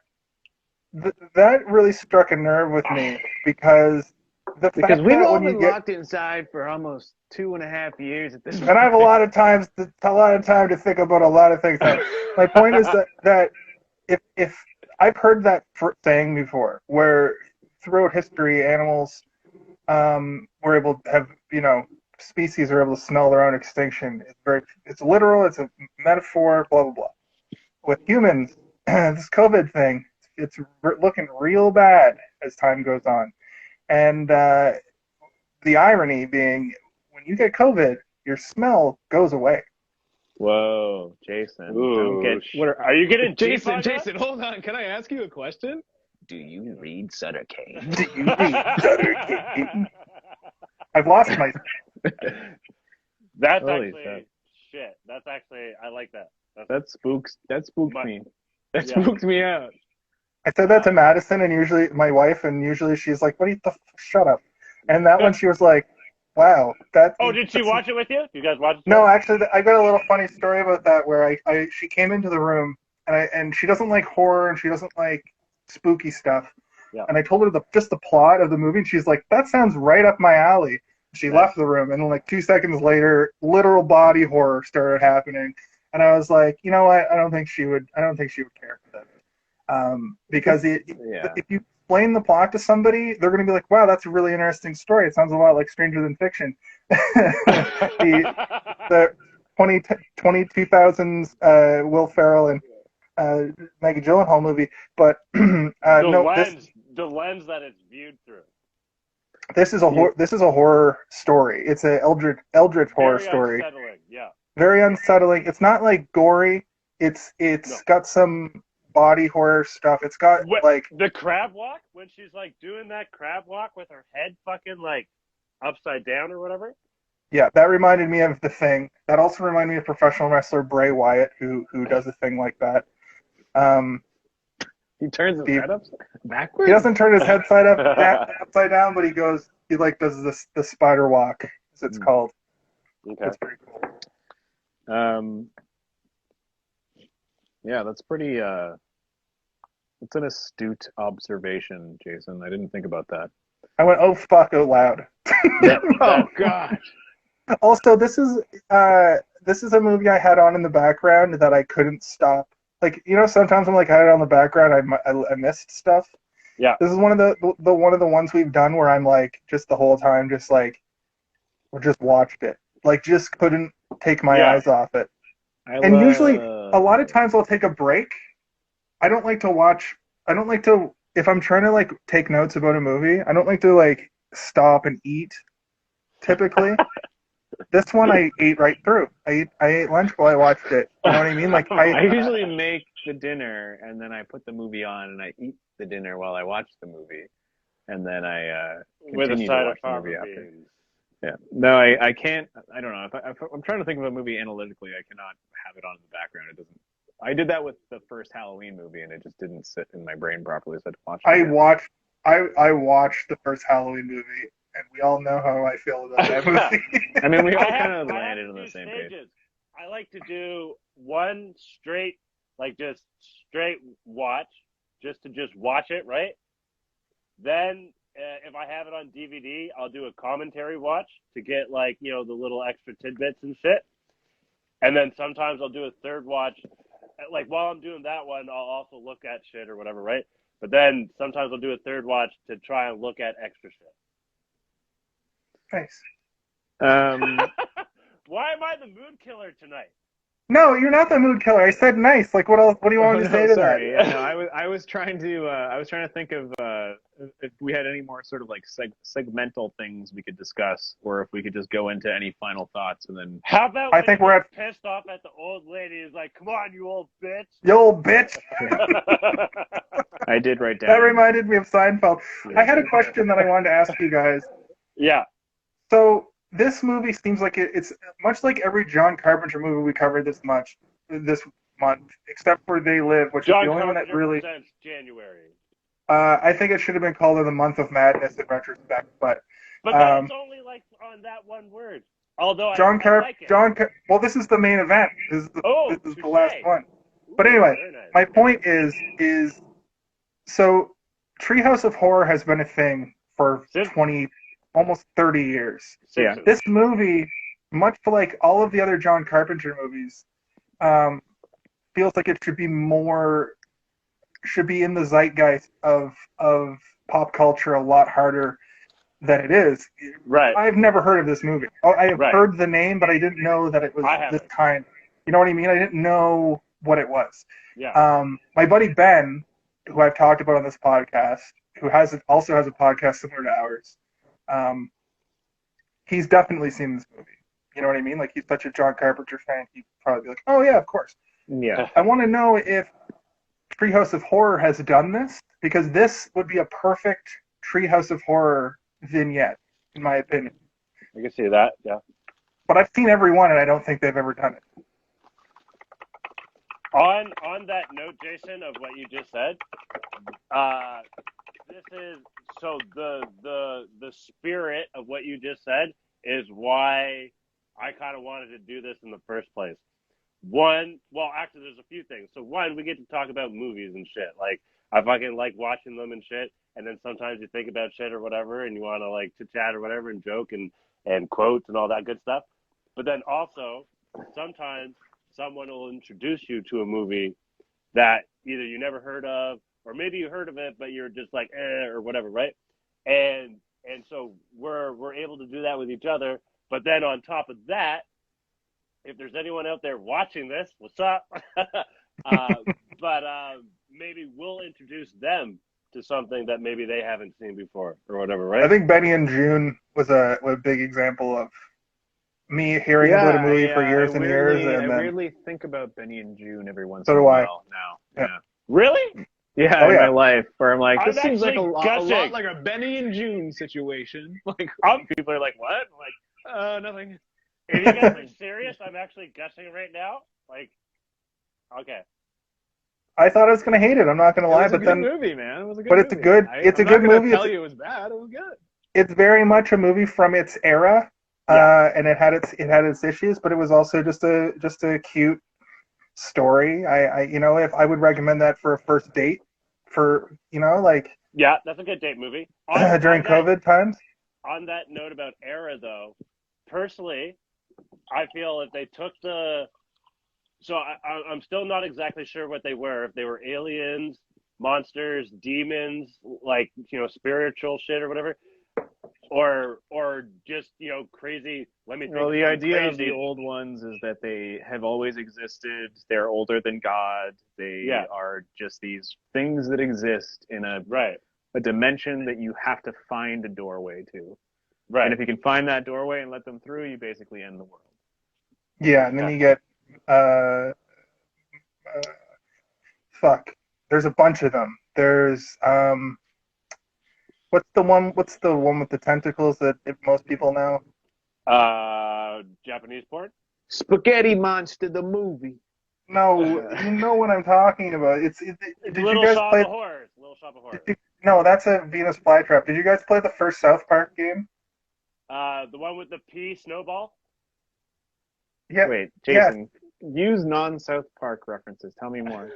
that really struck a nerve with me because we've all been locked inside for almost 2.5 years at this point. And I have a lot of time to think about a lot of things. My point is that if I've heard that saying before, where throughout history animals were able to have, species are able to smell their own extinction. It's literal. It's a metaphor. Blah blah blah. With humans, this COVID thing, it's looking real bad as time goes on, and the irony being, when you get COVID, your smell goes away. Whoa, Jason! Are you getting Jason? Jason, hold on. Can I ask you a question? Do you read Sutter Cane? Do you read Sutter Cane? I've lost my. That's actually shit. That's actually, I like that. That spooked me. That spooked me out. I said that to Madison, and usually my wife, and usually she's like, "What do you? Shut up." And that one, she was like, "Wow, that." Oh, did she watch it with you? You guys watch it? No, actually, I got a little funny story about that where she came into the room, and she doesn't like horror and she doesn't like spooky stuff. Yeah. And I told her just the plot of the movie, and she's like, "That sounds right up my alley." She left the room, and then like 2 seconds later, literal body horror started happening, and I was like, you know what? I don't think she would care for that. Because if you explain the plot to somebody, they're going to be like, wow, that's a really interesting story. It sounds a lot like Stranger Than Fiction. the 2000s Will Ferrell and Maggie Gyllenhaal movie. But the lens that it's viewed through. This is a horror story. It's an eldritch horror story. Very unsettling, yeah. Very unsettling. It's not like gory. It's got some body horror stuff. It's got like the crab walk, when she's like doing that crab walk with her head fucking like upside down or whatever. Yeah, that reminded me of The Thing. That also reminded me of professional wrestler Bray Wyatt, who does a thing like that. He turns his head up backwards. He doesn't turn his head upside down, but he does the spider walk, as it's called. Okay. That's pretty cool. Yeah, that's pretty. That's an astute observation, Jason. I didn't think about that. I went, oh fuck, out loud. Oh god. Also, this is a movie I had on in the background that I couldn't stop. Like, sometimes I'm like, I had it on the background, I missed stuff. Yeah. This is one of the ones we've done where I'm like, just the whole time, just watched it. Like, just couldn't take my eyes off it. Usually, a lot of times I'll take a break. I don't like to, if I'm trying to like take notes about a movie, I don't like to like stop and eat, typically. This one I ate right through. I ate lunch while I watched it. You know what I mean? Like I usually make the dinner and then I put the movie on and I eat the dinner while I watch the movie, and then I continue to watch the movie after. Yeah. No, I can't. I don't know. If I'm trying to think of a movie analytically, I cannot have it on in the background. I did that with the first Halloween movie, and it just didn't sit in my brain properly, so I had to watch it I again. watched the first Halloween movie, and we all know how I feel about that movie. I mean, we all I kind of have landed on two the same page. stages. I like to do one straight, like just straight watch, just watch it, right? Then if I have it on DVD, I'll do a commentary watch to get like, you know, the little extra tidbits and shit. And then sometimes I'll do a third watch. Like while I'm doing that one, I'll also look at shit or whatever, right? But then sometimes I'll do a third watch to try and look at extra shit. Nice. Why am I the mood killer tonight? No, you're not the mood killer. I said nice. Like, what else? What do you want me to say to sorry. that? Yeah, no, I was trying to think of if we had any more sort of like segmental things we could discuss, or if we could just go into any final thoughts and then. How about I think we're pissed off at the old lady? Is like, come on, you old bitch. You old bitch. I did write down. That reminded me of Seinfeld. I had a question that I wanted to ask you guys. Yeah. So this movie seems like it's much like every John Carpenter movie we covered this month, except for They Live, which John is the only one Carpenter that really. Presents January. I think it should have been called The Month of Madness in retrospect, but then it's only like on that one word. Although John I like it. Well, this is the main event. This is the last one. But anyway, nice. my point is so Treehouse of Horror has been a thing for 20, almost 30 years. Yeah. This movie, much like all of the other John Carpenter movies, feels like it should be in the zeitgeist of pop culture a lot harder than it is. Right. I've never heard of this movie. I have heard the name, but I didn't know that it was this kind. You know what I mean? I didn't know what it was. Yeah. My buddy Ben, who I've talked about on this podcast, who also has a podcast similar to ours, he's definitely seen this movie. You know what I mean? Like, he's such a John Carpenter fan, he'd probably be like, oh yeah, of course. Yeah. I want to know if Treehouse of Horror has done this, because this would be a perfect Treehouse of Horror vignette, in my opinion. I can see that, yeah. But I've seen every one, and I don't think they've ever done it. On that note, Jason, of what you just said, this is so the spirit of what you just said is why I kind of wanted to do this in the first place. Actually, there's a few things. So one, we get to talk about movies and shit. Like, I fucking like watching them and shit. And then sometimes you think about shit or whatever, and you want to like chit chat or whatever and joke and quotes and all that good stuff. But then also, sometimes someone will introduce you to a movie that either you never heard of, or maybe you heard of it, but you're just like, or whatever, right? And so we're able to do that with each other. But then on top of that, if there's anyone out there watching this, what's up? But maybe we'll introduce them to something that maybe they haven't seen before or whatever, right? I think Benny and June was a big example of me hearing about a movie for years and years. And I weirdly think about Benny and June every once in a a while now. Yeah. Really? Yeah, in my life, where I'm like, this I'm seems like a lot guessing. like a Benny and June situation. Like, People are like, what? I'm like, nothing. are you guys being serious? I'm actually guessing right now. Like, okay. I thought I was gonna hate it. I'm not gonna lie, It was but a then, good movie, man. It was a good but movie. it's a good, it's a good movie. I'm not gonna tell you it was bad. It was good. It's very much a movie from its era, and it had its issues, but it was also just a cute story. If I would recommend that for a first date, Yeah, that's a good date movie. during COVID times. On that note about era, though, personally, I feel if they took I'm still not exactly sure what they were. If they were aliens, monsters, demons, like, spiritual shit or whatever, or just, crazy. Let me think. Well, the idea crazy. of the old ones is that they have always existed. They're older than God. They are just these things that exist in a dimension that you have to find a doorway to. Right. And if you can find that doorway and let them through, you basically end the world. Yeah, and then you get there's a bunch of them. There's what's the one with the tentacles that most people know? Japanese porn? Spaghetti Monster the movie. No, you know what I'm talking about. Did you Little guys Shop play? of Horrors. Little Shop of Horrors. No, that's a Venus flytrap. Did you guys play the first South Park game? The one with the pea snowball. Yeah. Wait, Jason, use non-South Park references. Tell me more.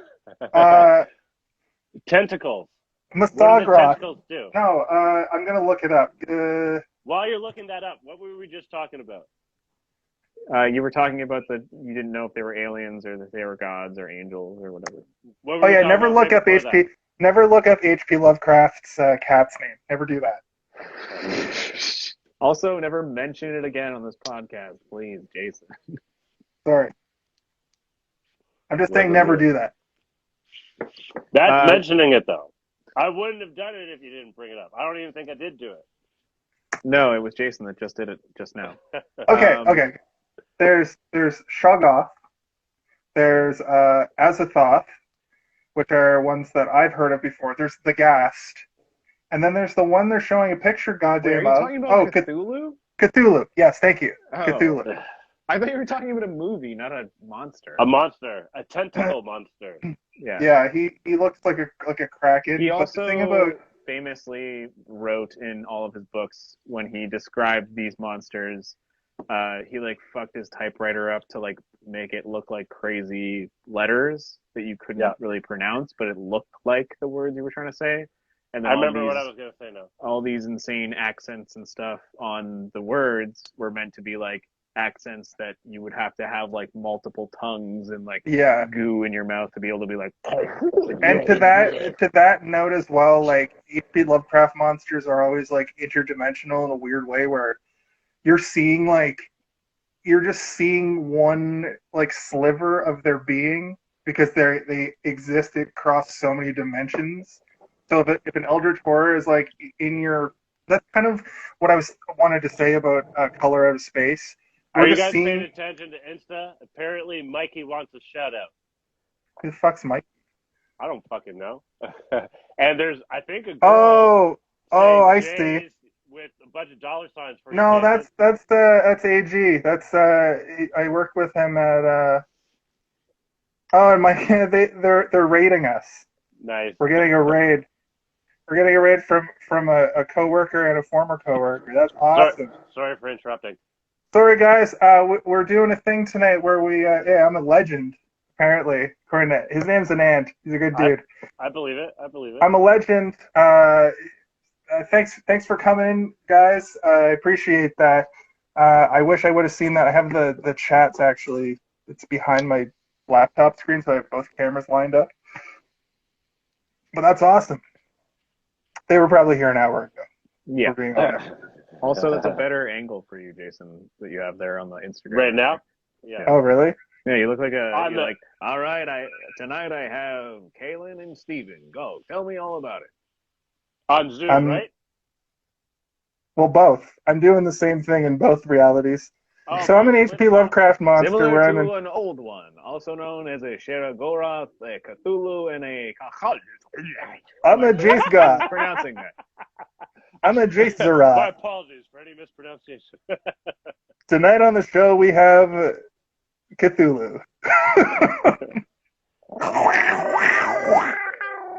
Tentacles. What do the Masagra. tentacles do? No, I'm gonna look it up. While you're looking that up, what were we just talking about? You were talking about you didn't know if they were aliens or if they were gods or angels or whatever. What were Oh we yeah, talking never about look right up before HP. Never look up H.P. Lovecraft's cat's name. Never do that. Also, never mention it again on this podcast, please, Jason. Sorry. I'm just saying never do that. That's mentioning it, though. I wouldn't have done it if you didn't bring it up. I don't even think I did do it. No, it was Jason that just did it just now. Okay. There's Shoggoth. There's Azathoth, which are ones that I've heard of before. There's the Ghast. And then there's the one they're showing a picture goddamn Wait, are you of. talking about Cthulhu? Cthulhu. Yes, thank you. Oh. Cthulhu. I thought you were talking about a movie, not a monster. A monster. A tentacle monster. Yeah. Yeah, he looks like a kraken. He but also the thing about famously wrote in all of his books when he described these monsters, he like fucked his typewriter up to like make it look like crazy letters that you couldn't really pronounce, but it looked like the words you were trying to say. And then I remember what I was going to say now. All these insane accents and stuff on the words were meant to be like accents that you would have to have like multiple tongues and like goo in your mouth to be able to be like. And to that note as well, like H.P. Lovecraft monsters are always like interdimensional in a weird way, where you're just seeing one like sliver of their being because they exist across so many dimensions. So if an eldritch horror is like in your, that's kind of what I wanted to say about Color Out of Space. Are you guys paying attention to Insta? Apparently, Mikey wants a shout out. Who the fuck's Mike? I don't fucking know. And there's, I think, a girl. I see. With a bunch of dollar signs for. No, that's AG. That's I work with him at. And Mike, they're raiding us. Nice. We're getting a raid. We're getting a raid from a coworker and a former coworker. That's awesome. Sorry for interrupting. Sorry, guys. We're doing a thing tonight where I'm a legend, apparently. According to his name's Anand. He's a good dude. I believe it. I'm a legend. Thanks for coming, guys. I appreciate that. I wish I would have seen that. I have the chats actually. It's behind my laptop screen, so I have both cameras lined up. But that's awesome. They were probably here an hour ago. Yeah. Being honest. Also, that's a better angle for you, Jason, that you have there on the Instagram. Right now? Yeah. Oh, really? Yeah, you look like like, all right, tonight I have Kaylin and Steven. Go, tell me all about it. On Zoom, right? Well, both. I'm doing the same thing in both realities. Oh, so I'm an H.P. Lovecraft monster. Similar to an old one, also known as a Sharagorath, a Cthulhu, and a Kachal. I'm a Jace god. Pronouncing that. I'm a Jace Zara. My apologies for any mispronunciation. Tonight on the show we have Cthulhu.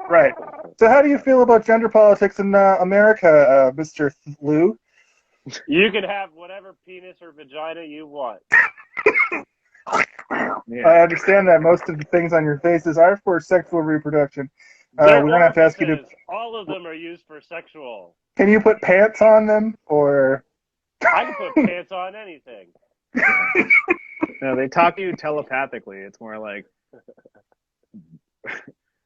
Right. So how do you feel about gender politics in America, Mr. Lou? You can have whatever penis or vagina you want. Yeah. I understand that most of the things on your faces are for sexual reproduction. We're going to have to ask you to... All of them are used for sexual. Can you put pants on them, or... I can put pants on anything. No, they talk to you telepathically. It's more like...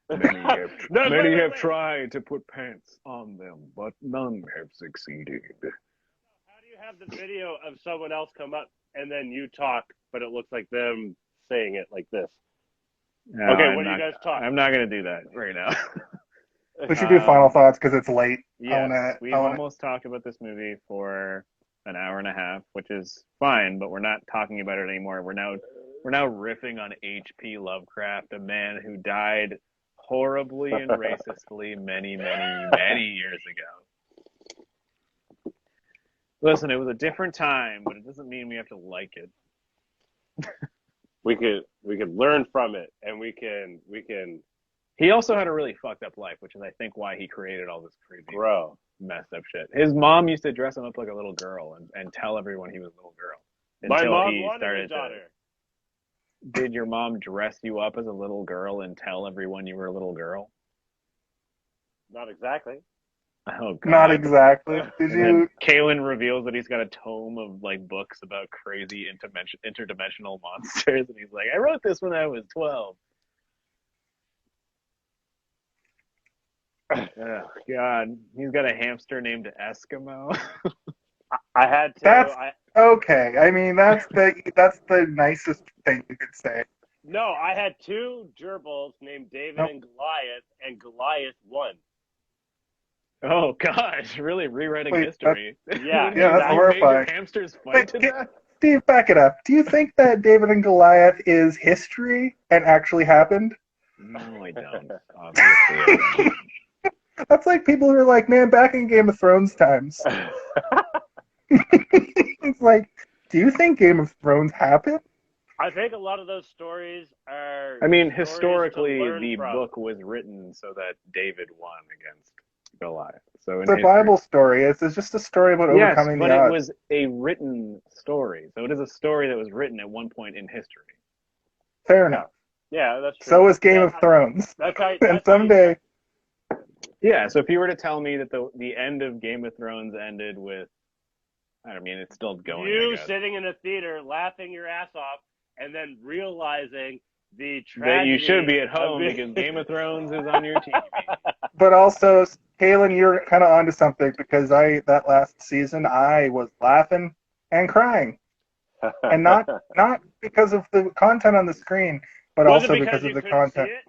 Many have tried to put pants on them, but none have succeeded. How do you have the video of someone else come up and then you talk, but it looks like them saying it like this? No, okay, what do you guys talk? I'm not going to do that right now. We should do final thoughts because it's late. Yeah, we've almost talked about this movie for an hour and a half, which is fine, but we're not talking about it anymore. We're now riffing on H.P. Lovecraft, a man who died horribly and racistly many, many, many years ago. Listen, it was a different time, but it doesn't mean we have to like it. we could learn from it, and we can He also had a really fucked up life, which is, I think, why he created all this crazy, grow. messed up shit. His mom used to dress him up like a little girl and tell everyone he was a little girl. My Until mom he wanted a started daughter. Did your mom dress you up as a little girl and tell everyone you were a little girl? Not exactly. Oh, God. Not exactly. Did And you? then Kalen reveals that he's got a tome of like books about crazy interdimensional monsters, and he's like, "I wrote this when I was 12." Oh God, he's got a hamster named Eskimo. I had to. That's okay. I mean, that's the nicest thing you could say. No, I had two gerbils named David Nope. and Goliath won. Oh God, really rewriting Wait, history. Yeah, Yeah, that's You horrifying. made your hamsters fight Wait, to death. Steve, back it up. Do you think that David and Goliath is history and actually happened? No, I don't. Obviously, I don't. That's like people who are like, man, back in Game of Thrones times. It's like, do you think Game of Thrones happened? I think a lot of those stories are. I mean, stories to historically, learn the from. book was written so that David won against Goliath. So in It's a history- Bible story. It's just a story about Yes, overcoming but the it odds. was a written story. So it is a story that was written at one point in history. Fair enough. Yeah, that's true. So is Game Yeah, of Thrones. That's how. And That's how you- someday, Yeah, so if you were to tell me that the end of Game of Thrones ended with, I mean, it's still going. you I guess. sitting in a theater laughing your ass off, and then realizing the That tragedy. you should be at of home being- because Game of Thrones is on your TV. but also, Kaylin, you're kind of onto something because that last season I was laughing and crying, and not because of the content on the screen, but Was also it because of you the couldn't content. see it?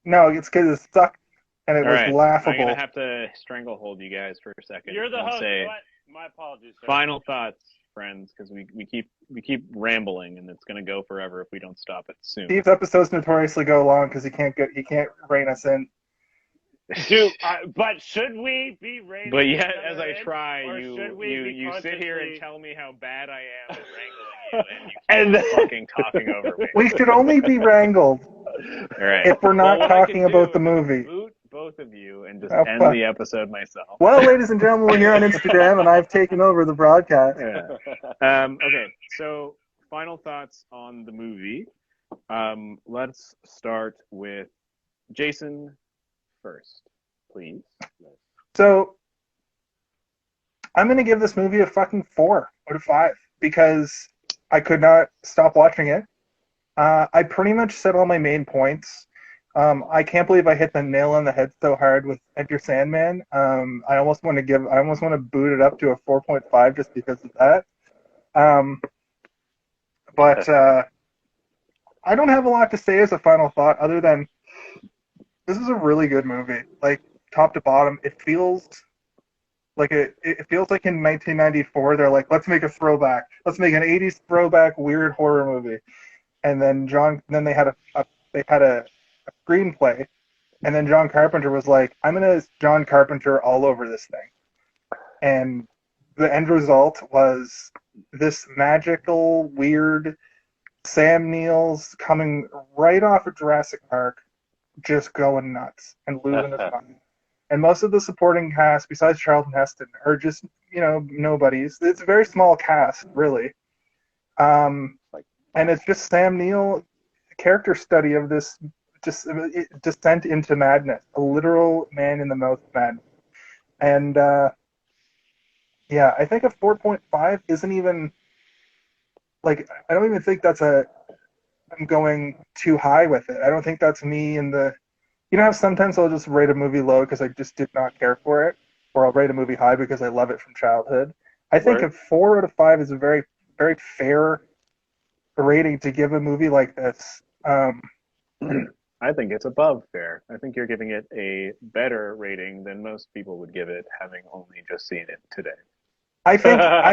No, it's because it sucked and it All was right, laughable. I'm gonna have to stranglehold you guys for a second. You're the and host. Say, What? My apologies, sir. final thoughts, friends, because we keep rambling and it's gonna go forever if we don't stop it soon. Steve's episodes notoriously go long because he can't rein us in. Dude, but should we be rating? But yet, each other as I in, try, or should we be you sit here and consciously- tell me how bad I am at wrangling you, and you keep And then- fucking talking over me. We should only be wrangled All right. if we're not Well, what I talking can about do the is movie. Boot both of you and just Oh, end fuck. the episode myself. Well, ladies and gentlemen, we're here on Instagram, and I've taken over the broadcast. Yeah. Okay, so final thoughts on the movie. Let's start with Jason first, please. So, I'm going to give this movie a fucking 4 out of 5 because I could not stop watching it. I pretty much said all my main points. I can't believe I hit the nail on the head so hard with Enter Sandman. I almost want to boot it up to a 4.5 just because of that. But I don't have a lot to say as a final thought other than this is a really good movie. Like top to bottom, it feels like it feels like in 1994 they're like, let's make a throwback. Let's make an 80s throwback weird horror movie. And then they had a screenplay, and then John Carpenter was like, I'm gonna John Carpenter all over this thing. And the end result was this magical, weird Sam Neill's coming right off of Jurassic Park, just going nuts and losing his mind. And most of the supporting cast, besides Charlton Heston, are just, nobodies. It's a very small cast, really. And it's just Sam Neill, character study of this just descent into madness, a literal man in the mouth of madness. And I think a 4.5 isn't even like, I don't even think I'm going too high with it. I don't think that's me in the, how sometimes I'll just rate a movie low because I just did not care for it, or I'll rate a movie high because I love it from childhood. I think a 4 out of 5 is a very, very fair rating to give a movie like this. I think it's above fair. I think you're giving it a better rating than most people would give it, having only just seen it today. I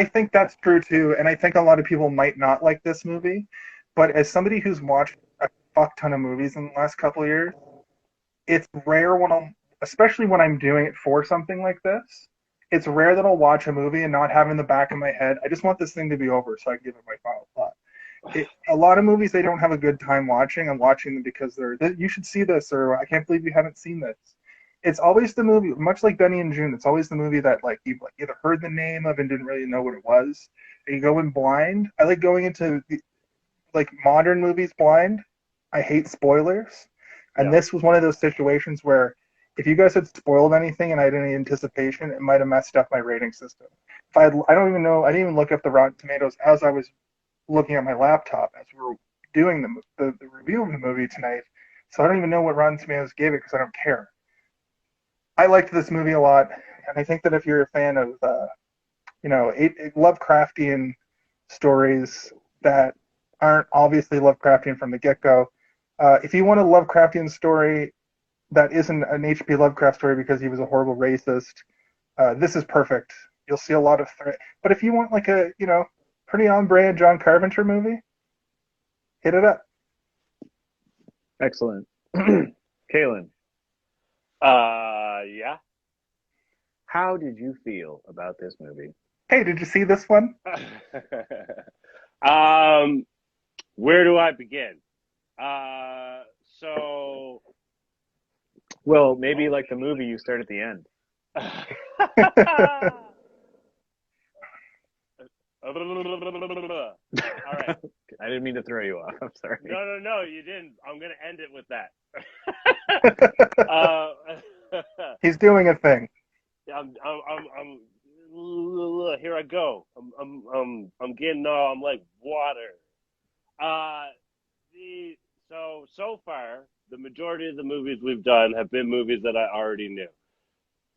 think that's true too, and I think a lot of people might not like this movie. But as somebody who's watched a fuck ton of movies in the last couple of years, it's rare especially when I'm doing it for something like this, it's rare that I'll watch a movie and not have in the back of my head, I just want this thing to be over so I can give it my final thought. A lot of movies they don't have a good time watching. I'm watching them because you should see this, or I can't believe you haven't seen this. It's always the movie, much like Benny and June. It's always the movie that like you've like, either heard the name of and didn't really know what it was. And you go in blind. I like going into like modern movies blind. I hate spoilers, and this was one of those situations where if you guys had spoiled anything and I had any anticipation, it might have messed up my rating system. If I don't even know. I didn't even look up the Rotten Tomatoes as I was looking at my laptop as we were doing the review of the movie tonight. So I don't even know what Rotten Tomatoes gave it because I don't care. I liked this movie a lot, and I think that if you're a fan of, Lovecraftian stories that aren't obviously Lovecraftian from the get-go, if you want a Lovecraftian story that isn't an H.P. Lovecraft story because he was a horrible racist, this is perfect. You'll see a lot of threat. But if you want like a, pretty on-brand John Carpenter movie, hit it up. Excellent. Kaylin. Yeah. How did you feel about this movie? Hey, did you see this one? Where do I begin? Well, maybe like the movie, you start at the end. All right. I didn't mean to throw you off. I'm sorry. No, you didn't. I'm gonna end it with that. He's doing a thing. I'm here I go. I'm getting all. I'm like water. So far, the majority of the movies we've done have been movies that I already knew.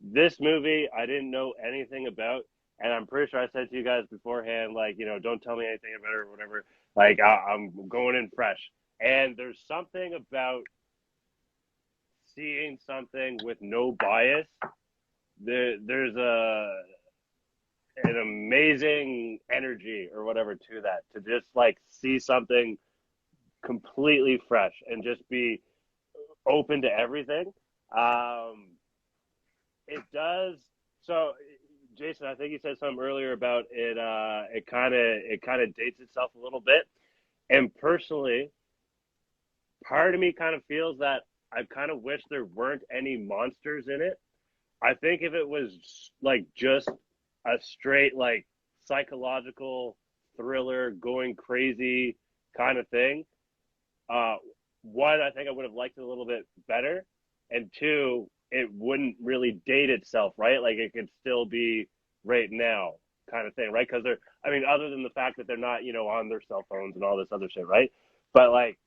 This movie I didn't know anything about, and I'm pretty sure I said to you guys beforehand, like, don't tell me anything about it or whatever. Like, I'm going in fresh. And there's something about seeing something with no bias. There's an amazing energy or whatever to that, to just like see something completely fresh and just be open to everything. It does. So, Jason, I think you said something earlier about it. It kind of dates itself a little bit. And personally, part of me kind of feels that I kind of wish there weren't any monsters in it. I think if it was like just a straight like psychological thriller, going crazy kind of thing, one, I think I would have liked it a little bit better, and two, it wouldn't really date itself, right? Like it could still be right now kind of thing, right? Because other than the fact that they're not, on their cell phones and all this other shit, right? But like,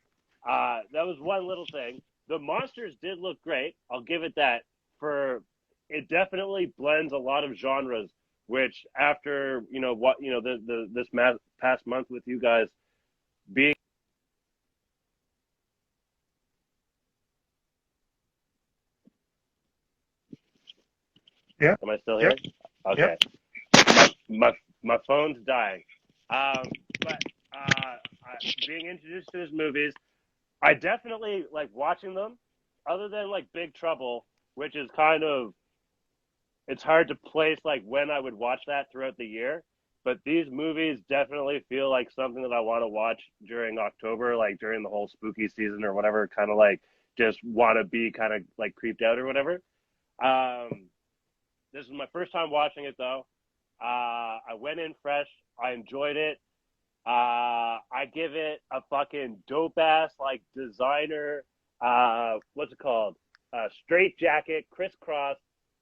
that was one little thing. The monsters did look great. I'll give it that. It definitely blends a lot of genres, which after, this past month with you guys being. Yeah. Am I still here? Yep. Okay. Yep. My phone's dying. But being introduced to his movies, I definitely like watching them. Other than like Big Trouble, which is kind of, it's hard to place like when I would watch that throughout the year. But these movies definitely feel like something that I want to watch during October, like during the whole spooky season or whatever. Kind of like just want to be kind of like creeped out or whatever. This is my first time watching it though. I went in fresh. I enjoyed it. I give it a fucking dope ass like designer. What's it called? Straight jacket, crisscross,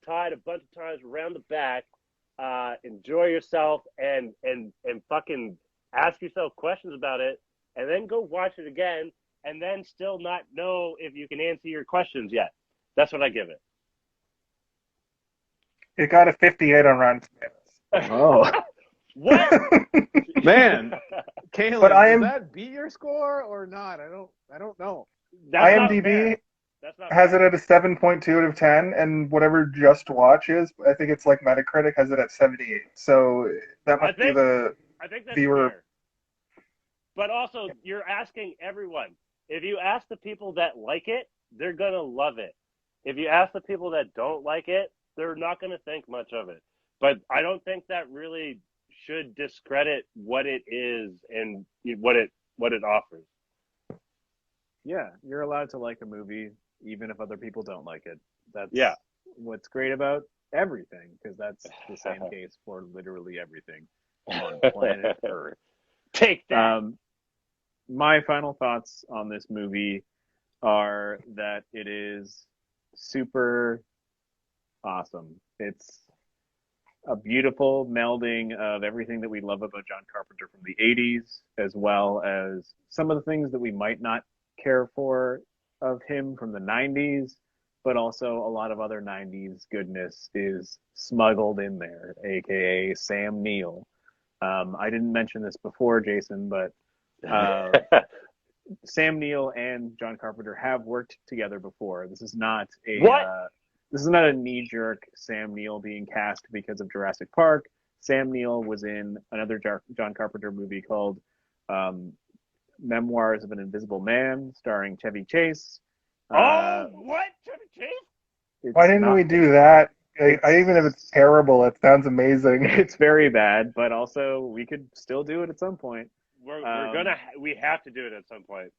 tied a bunch of times around the back. Enjoy yourself and fucking ask yourself questions about it, and then go watch it again, and then still not know if you can answer your questions yet. That's what I give it. It got a 58 on Rotten Tomatoes. Oh. What? Man, Kaylin, But does that beat your score or not? I don't know. That's IMDb has it at a 7.2 out of 10, and whatever Just Watch is, I think it's like Metacritic has it at 78. So that must be the I think that's viewer. fair. But also, you're asking everyone. If you ask the people that like it, they're going to love it. If you ask the people that don't like it, they're not going to think much of it. But I don't think that really should discredit what it is and what it what it offers. Yeah, you're allowed to like a movie even if other people don't like it. That's Yeah. what's great about everything, because that's the same case for literally everything on planet Earth. Take that. My final thoughts on this movie are that it is super awesome. It's a beautiful melding of everything that we love about John Carpenter from the 80s, as well as some of the things that we might not care for of him from the 90s, but also a lot of other 90s goodness is smuggled in there, aka Sam Neill. I didn't mention this before, Jason, but Sam Neill and John Carpenter have worked together before. This is not a knee-jerk Sam Neill being cast because of Jurassic Park. Sam Neill was in another John Carpenter movie called Memoirs of an Invisible Man, starring Chevy Chase. What? Chevy Chase? Why didn't we do that? Even if it's terrible, it sounds amazing. It's very bad, but also we could still do it at some point. We have to do it at some point.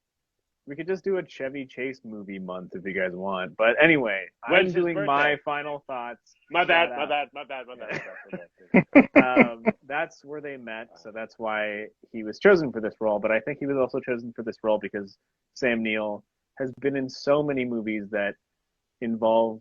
We could just do a Chevy Chase movie month if you guys want. But anyway, When's I'm doing his my birthday? final thoughts. My bad. That's where they met, so that's why he was chosen for this role. But I think he was also chosen for this role because Sam Neill has been in so many movies that involve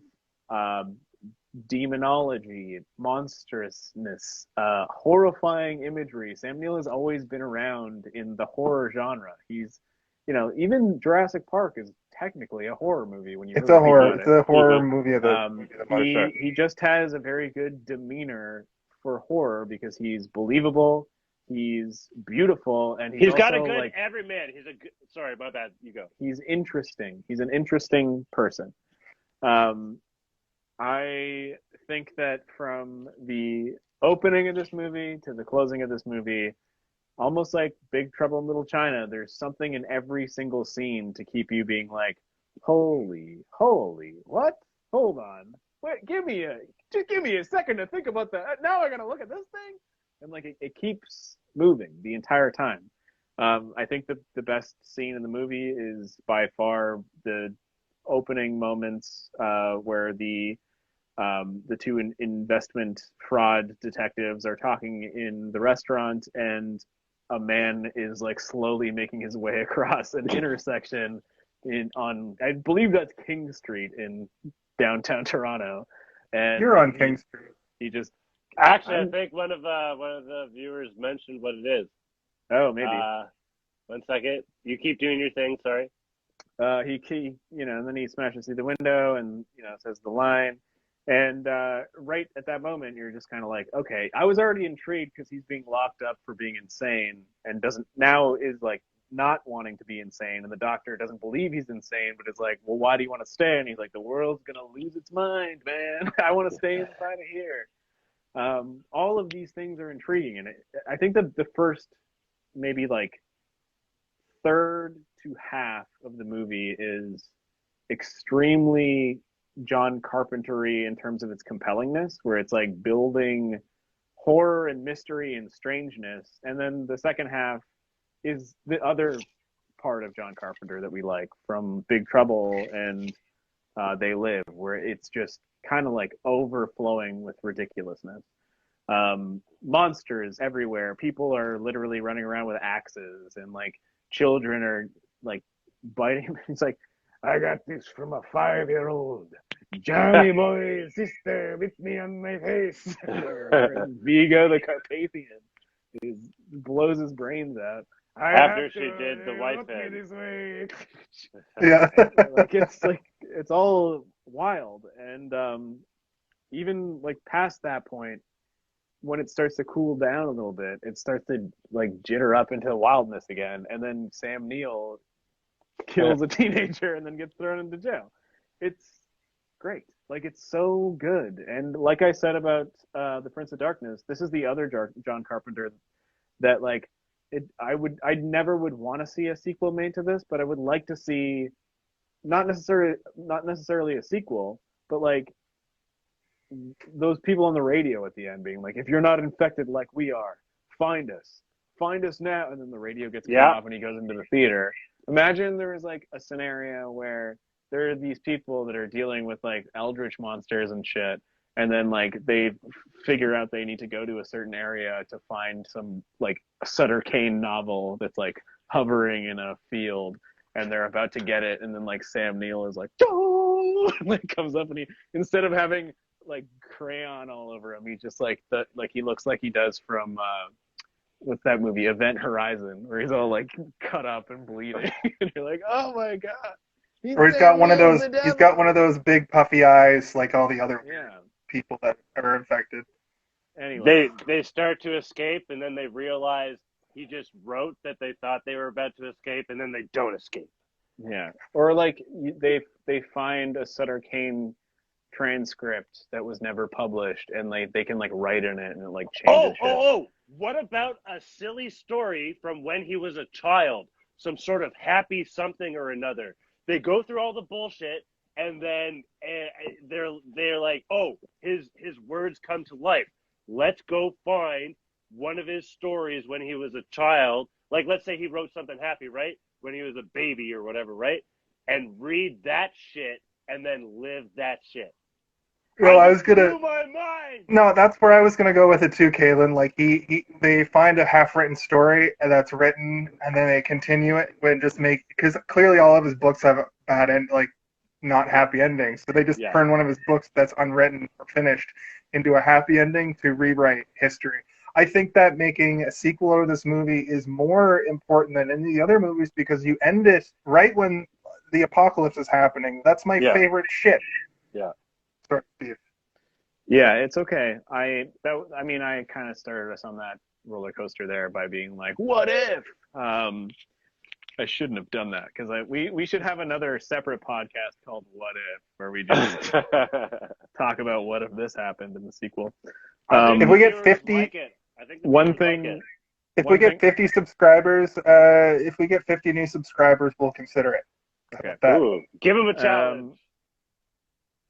demonology, monstrousness, horrifying imagery. Sam Neill has always been around in the horror genre. He's, even Jurassic Park is technically a horror movie when you It's really a horror. think It's about a horror movie of the mothership. he just has a very good demeanor for horror because he's believable, he's beautiful, and He's got a also, good everyman. Sorry, my bad. You go. He's interesting. He's an interesting person. I think that from the opening of this movie to the closing of this movie, almost like Big Trouble in Little China, there's something in every single scene to keep you being like, holy, what? Hold on. Wait, give me a second to think about that. Now I gotta look at this thing. And it keeps moving the entire time. I think the best scene in the movie is by far the opening moments where the two investment fraud detectives are talking in the restaurant, and a man is slowly making his way across an intersection on I believe that's King Street in downtown Toronto. And You're on King Street. He just actually, I think one of the viewers mentioned what it is. Oh, maybe. 1 second. You keep doing your thing. Sorry. He and then he smashes through the window and says the line. And right at that moment, you're just kind of like, okay, I was already intrigued because he's being locked up for being insane and is not wanting to be insane. And the doctor doesn't believe he's insane, but is like, well, why do you want to stay? And he's like, the world's going to lose its mind, man. I want to stay inside of here. All of these things are intriguing. And I think that the first maybe third to half of the movie is extremely John Carpenter-y in terms of its compellingness, where it's building horror and mystery and strangeness. And then the second half is the other part of John Carpenter that we like from Big Trouble and They Live, where it's just kind of overflowing with ridiculousness. Monsters everywhere. People are literally running around with axes, and children are biting him. It's I got this from a 5-year-old. Johnny boy, sister, bit me on my face. Vigo the Carpathian blows his brains out. After she did the white thing. This way. Yeah. It's all wild. And even past that point, when it starts to cool down a little bit, it starts to jitter up into wildness again. And then Sam Neill kills a teenager and then gets thrown into jail. It's great. It's so good. And like I said about The Prince of Darkness, this is the other John Carpenter that I never would want to see a sequel made to this, but I would like to see not necessarily a sequel, but those people on the radio at the end being if you're not infected like we are, find us, find us now, and then the radio gets cut Yeah. off and he goes into the theater. Imagine there was like a scenario where there are these people that are dealing with like eldritch monsters and shit, and then like they figure out they need to go to a certain area to find some like Sutter Cane novel that's like hovering in a field, and they're about to get it, and then like Sam Neill is like, "Oh!" and like comes up, and he, instead of having like crayon all over him, he just like he looks like he does from what's that movie, Event Horizon, where he's all like cut up and bleeding, and you're like, "Oh my god!" Or he's got one of those. He's got one of those big puffy eyes, like all the other people that are infected. Anyway, They start to escape, and then they realize he just wrote that they thought they were about to escape, and then they don't escape. yeah. Or like they find a Sutter Cane transcript that was never published, and like they can like write in it and it like changes shit. Oh! What about a silly story from when he was a child? Some sort of happy something or another. They go through all the bullshit, and then they're like, oh, his words come to life. Let's go find one of his stories when he was a child. Like, let's say he wrote something happy, right? When he was a baby or whatever, right? And read that shit and then live that shit. Well, I was gonna. Blew my mind. No, that's where I was gonna go with it too, Kaylin. Like they find a half-written story that's written, and then they continue it and just make, because clearly all of his books have bad end, like not happy endings. So they just turn one of his books that's unwritten or finished into a happy ending to rewrite history. I think that making a sequel of this movie is more important than any of the other movies, because you end it right when the apocalypse is happening. That's my favorite shit. Yeah. Yeah, it's okay. I kind of started us on that roller coaster there by being like, "What if?" I shouldn't have done that, because we should have another separate podcast called "What If," where we just talk about what if this happened in the sequel. If we get 50, if we get 50 subscribers, if we get 50 new subscribers, we'll consider it. Okay. Ooh, give him a challenge.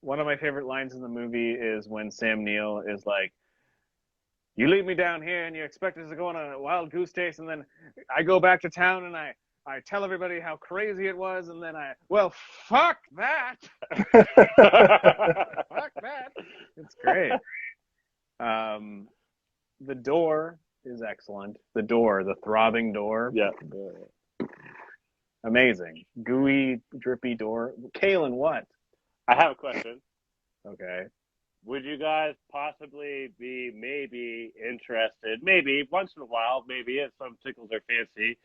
One of my favorite lines in the movie is when Sam Neill is like, "You leave me down here and you expect us to go on a wild goose chase, and then I go back to town and I tell everybody how crazy it was, and then fuck that." Fuck that. It's great. The door is excellent. The door, the throbbing door. Yeah. Amazing. Gooey, drippy door. Kaylin, what? I have a question. Okay. Would you guys possibly be maybe interested, maybe once in a while, maybe if some tickles their fancy,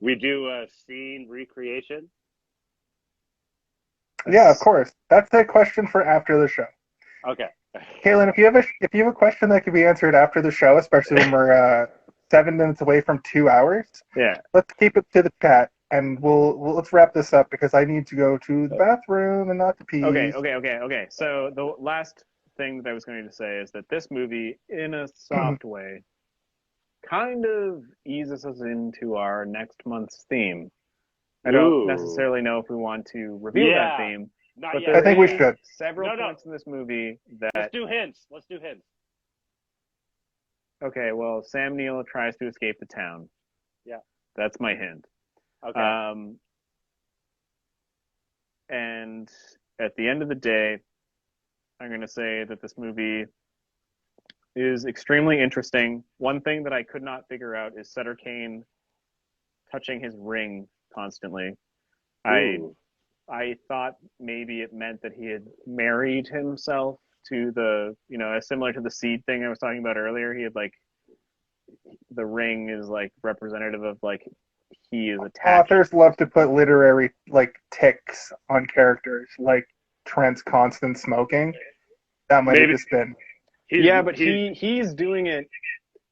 we do a scene recreation? Yeah, of course. That's a question for after the show. Okay. Kaylin, if you have a question that can be answered after the show, especially when we're 7 minutes away from 2 hours, let's keep it to the chat. And let's wrap this up, because I need to go to the bathroom and not to pee. Okay. So the last thing that I was going to say is that this movie, in a soft way, kind of eases us into our next month's theme. I don't necessarily know if we want to reveal that theme, but I think we should. Several points in this movie that... Let's do hints. Okay, well, Sam Neill tries to escape the town. Yeah. That's my hint. Okay. And at the end of the day, I'm going to say that this movie is extremely interesting. One thing that I could not figure out is Sutter Cane touching his ring constantly. I thought maybe it meant that he had married himself to the, similar to the seed thing I was talking about earlier. He had like, the ring is like representative of like, he is attached. Authors love to put literary like ticks on characters, like Trent's constant smoking. That might have just been. He's doing it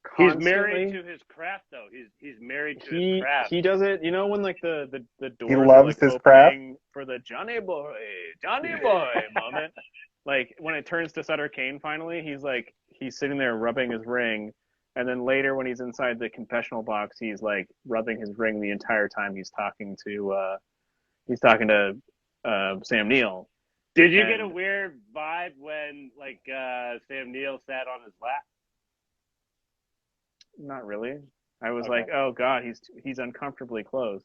constantly. He's married to his craft, though. He's married to his craft. He does it. When like the door. He loves his craft. For the Johnny boy moment. Like when it turns to Sutter Cane, finally, he's sitting there rubbing his ring. And then later, when he's inside the confessional box, he's like rubbing his ring the entire time he's talking to Sam Neill. Did you get a weird vibe when Sam Neill sat on his lap? Not really. I was Okay. like, oh god, he's uncomfortably close.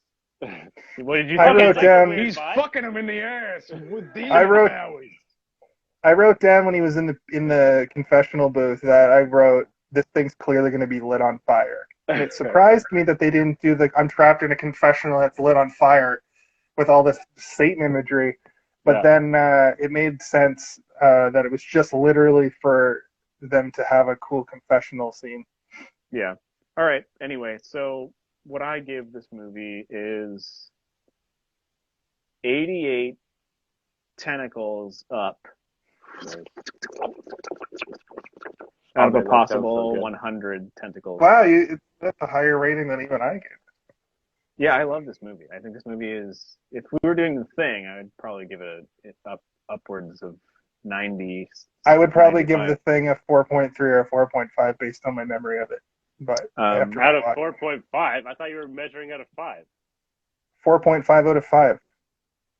What did you I think? wrote like down. the weird He's vibe? fucking him in the ass with demon I wrote- powers. I wrote down when he was in the confessional booth that I wrote, this thing's clearly going to be lit on fire. And it surprised me that they didn't do the I'm trapped in a confessional that's lit on fire with all this Satan imagery. But then it made sense that it was just literally for them to have a cool confessional scene. Yeah. All right. Anyway, so what I give this movie is 88 tentacles up out of a Okay, that sounds so possible good. 100 tentacles. Wow, that's a higher rating than even I gave. Yeah, I love this movie. I think this movie is. If we were doing the thing, I would probably give it upwards of 90. I would probably give 95. the thing a 4.3 or a 4.5 based on my memory of it. But I have to Out of rewatch. 4.5, I thought you were measuring out of 5. 4.5 out of 5.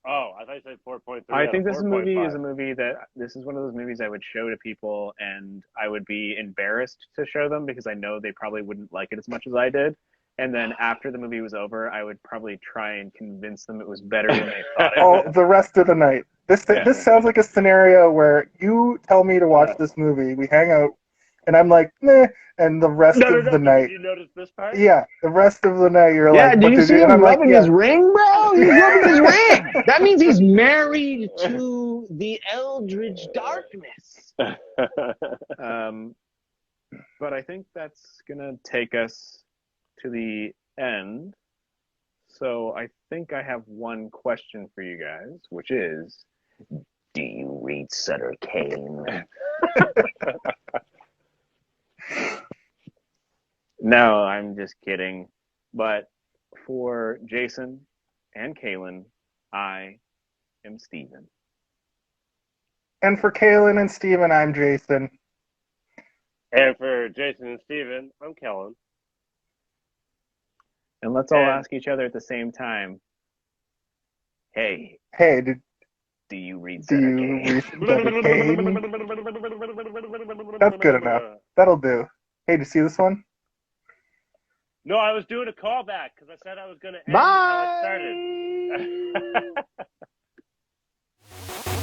Oh, I thought you said 4.3. I think out of this movie 4.5. is a movie that this is one of those movies I would show to people, and I would be embarrassed to show them because I know they probably wouldn't like it as much as I did. And then after the movie was over, I would probably try and convince them it was better than they thought it Oh, was. the rest of the night. This sounds like a scenario where you tell me to watch this movie, we hang out, and I'm like, meh, and the rest of the night. Did you notice this part? Yeah, the rest of the night you're Yeah, like, did what you did see and him I'm like, rubbing yeah. his ring, bro? He's rubbing his ring. That means he's married to the eldritch darkness. But I think that's gonna take us to the end. So I think I have one question for you guys, which is, Do you read Sutter Cane? no, I'm just kidding. But for Jason and Kaylin, I am Steven. And for Kaylin and Steven, I'm Jason. And for Jason and Steven, I'm Kellen. And let's all And- ask each other at the same time, Hey, Hey, do you read do Sutter you Cane? read Sutter Cane? That's good enough. That'll do. Hey, did you see this one? No, I was doing a callback because I said I was going to end Bye. how it started.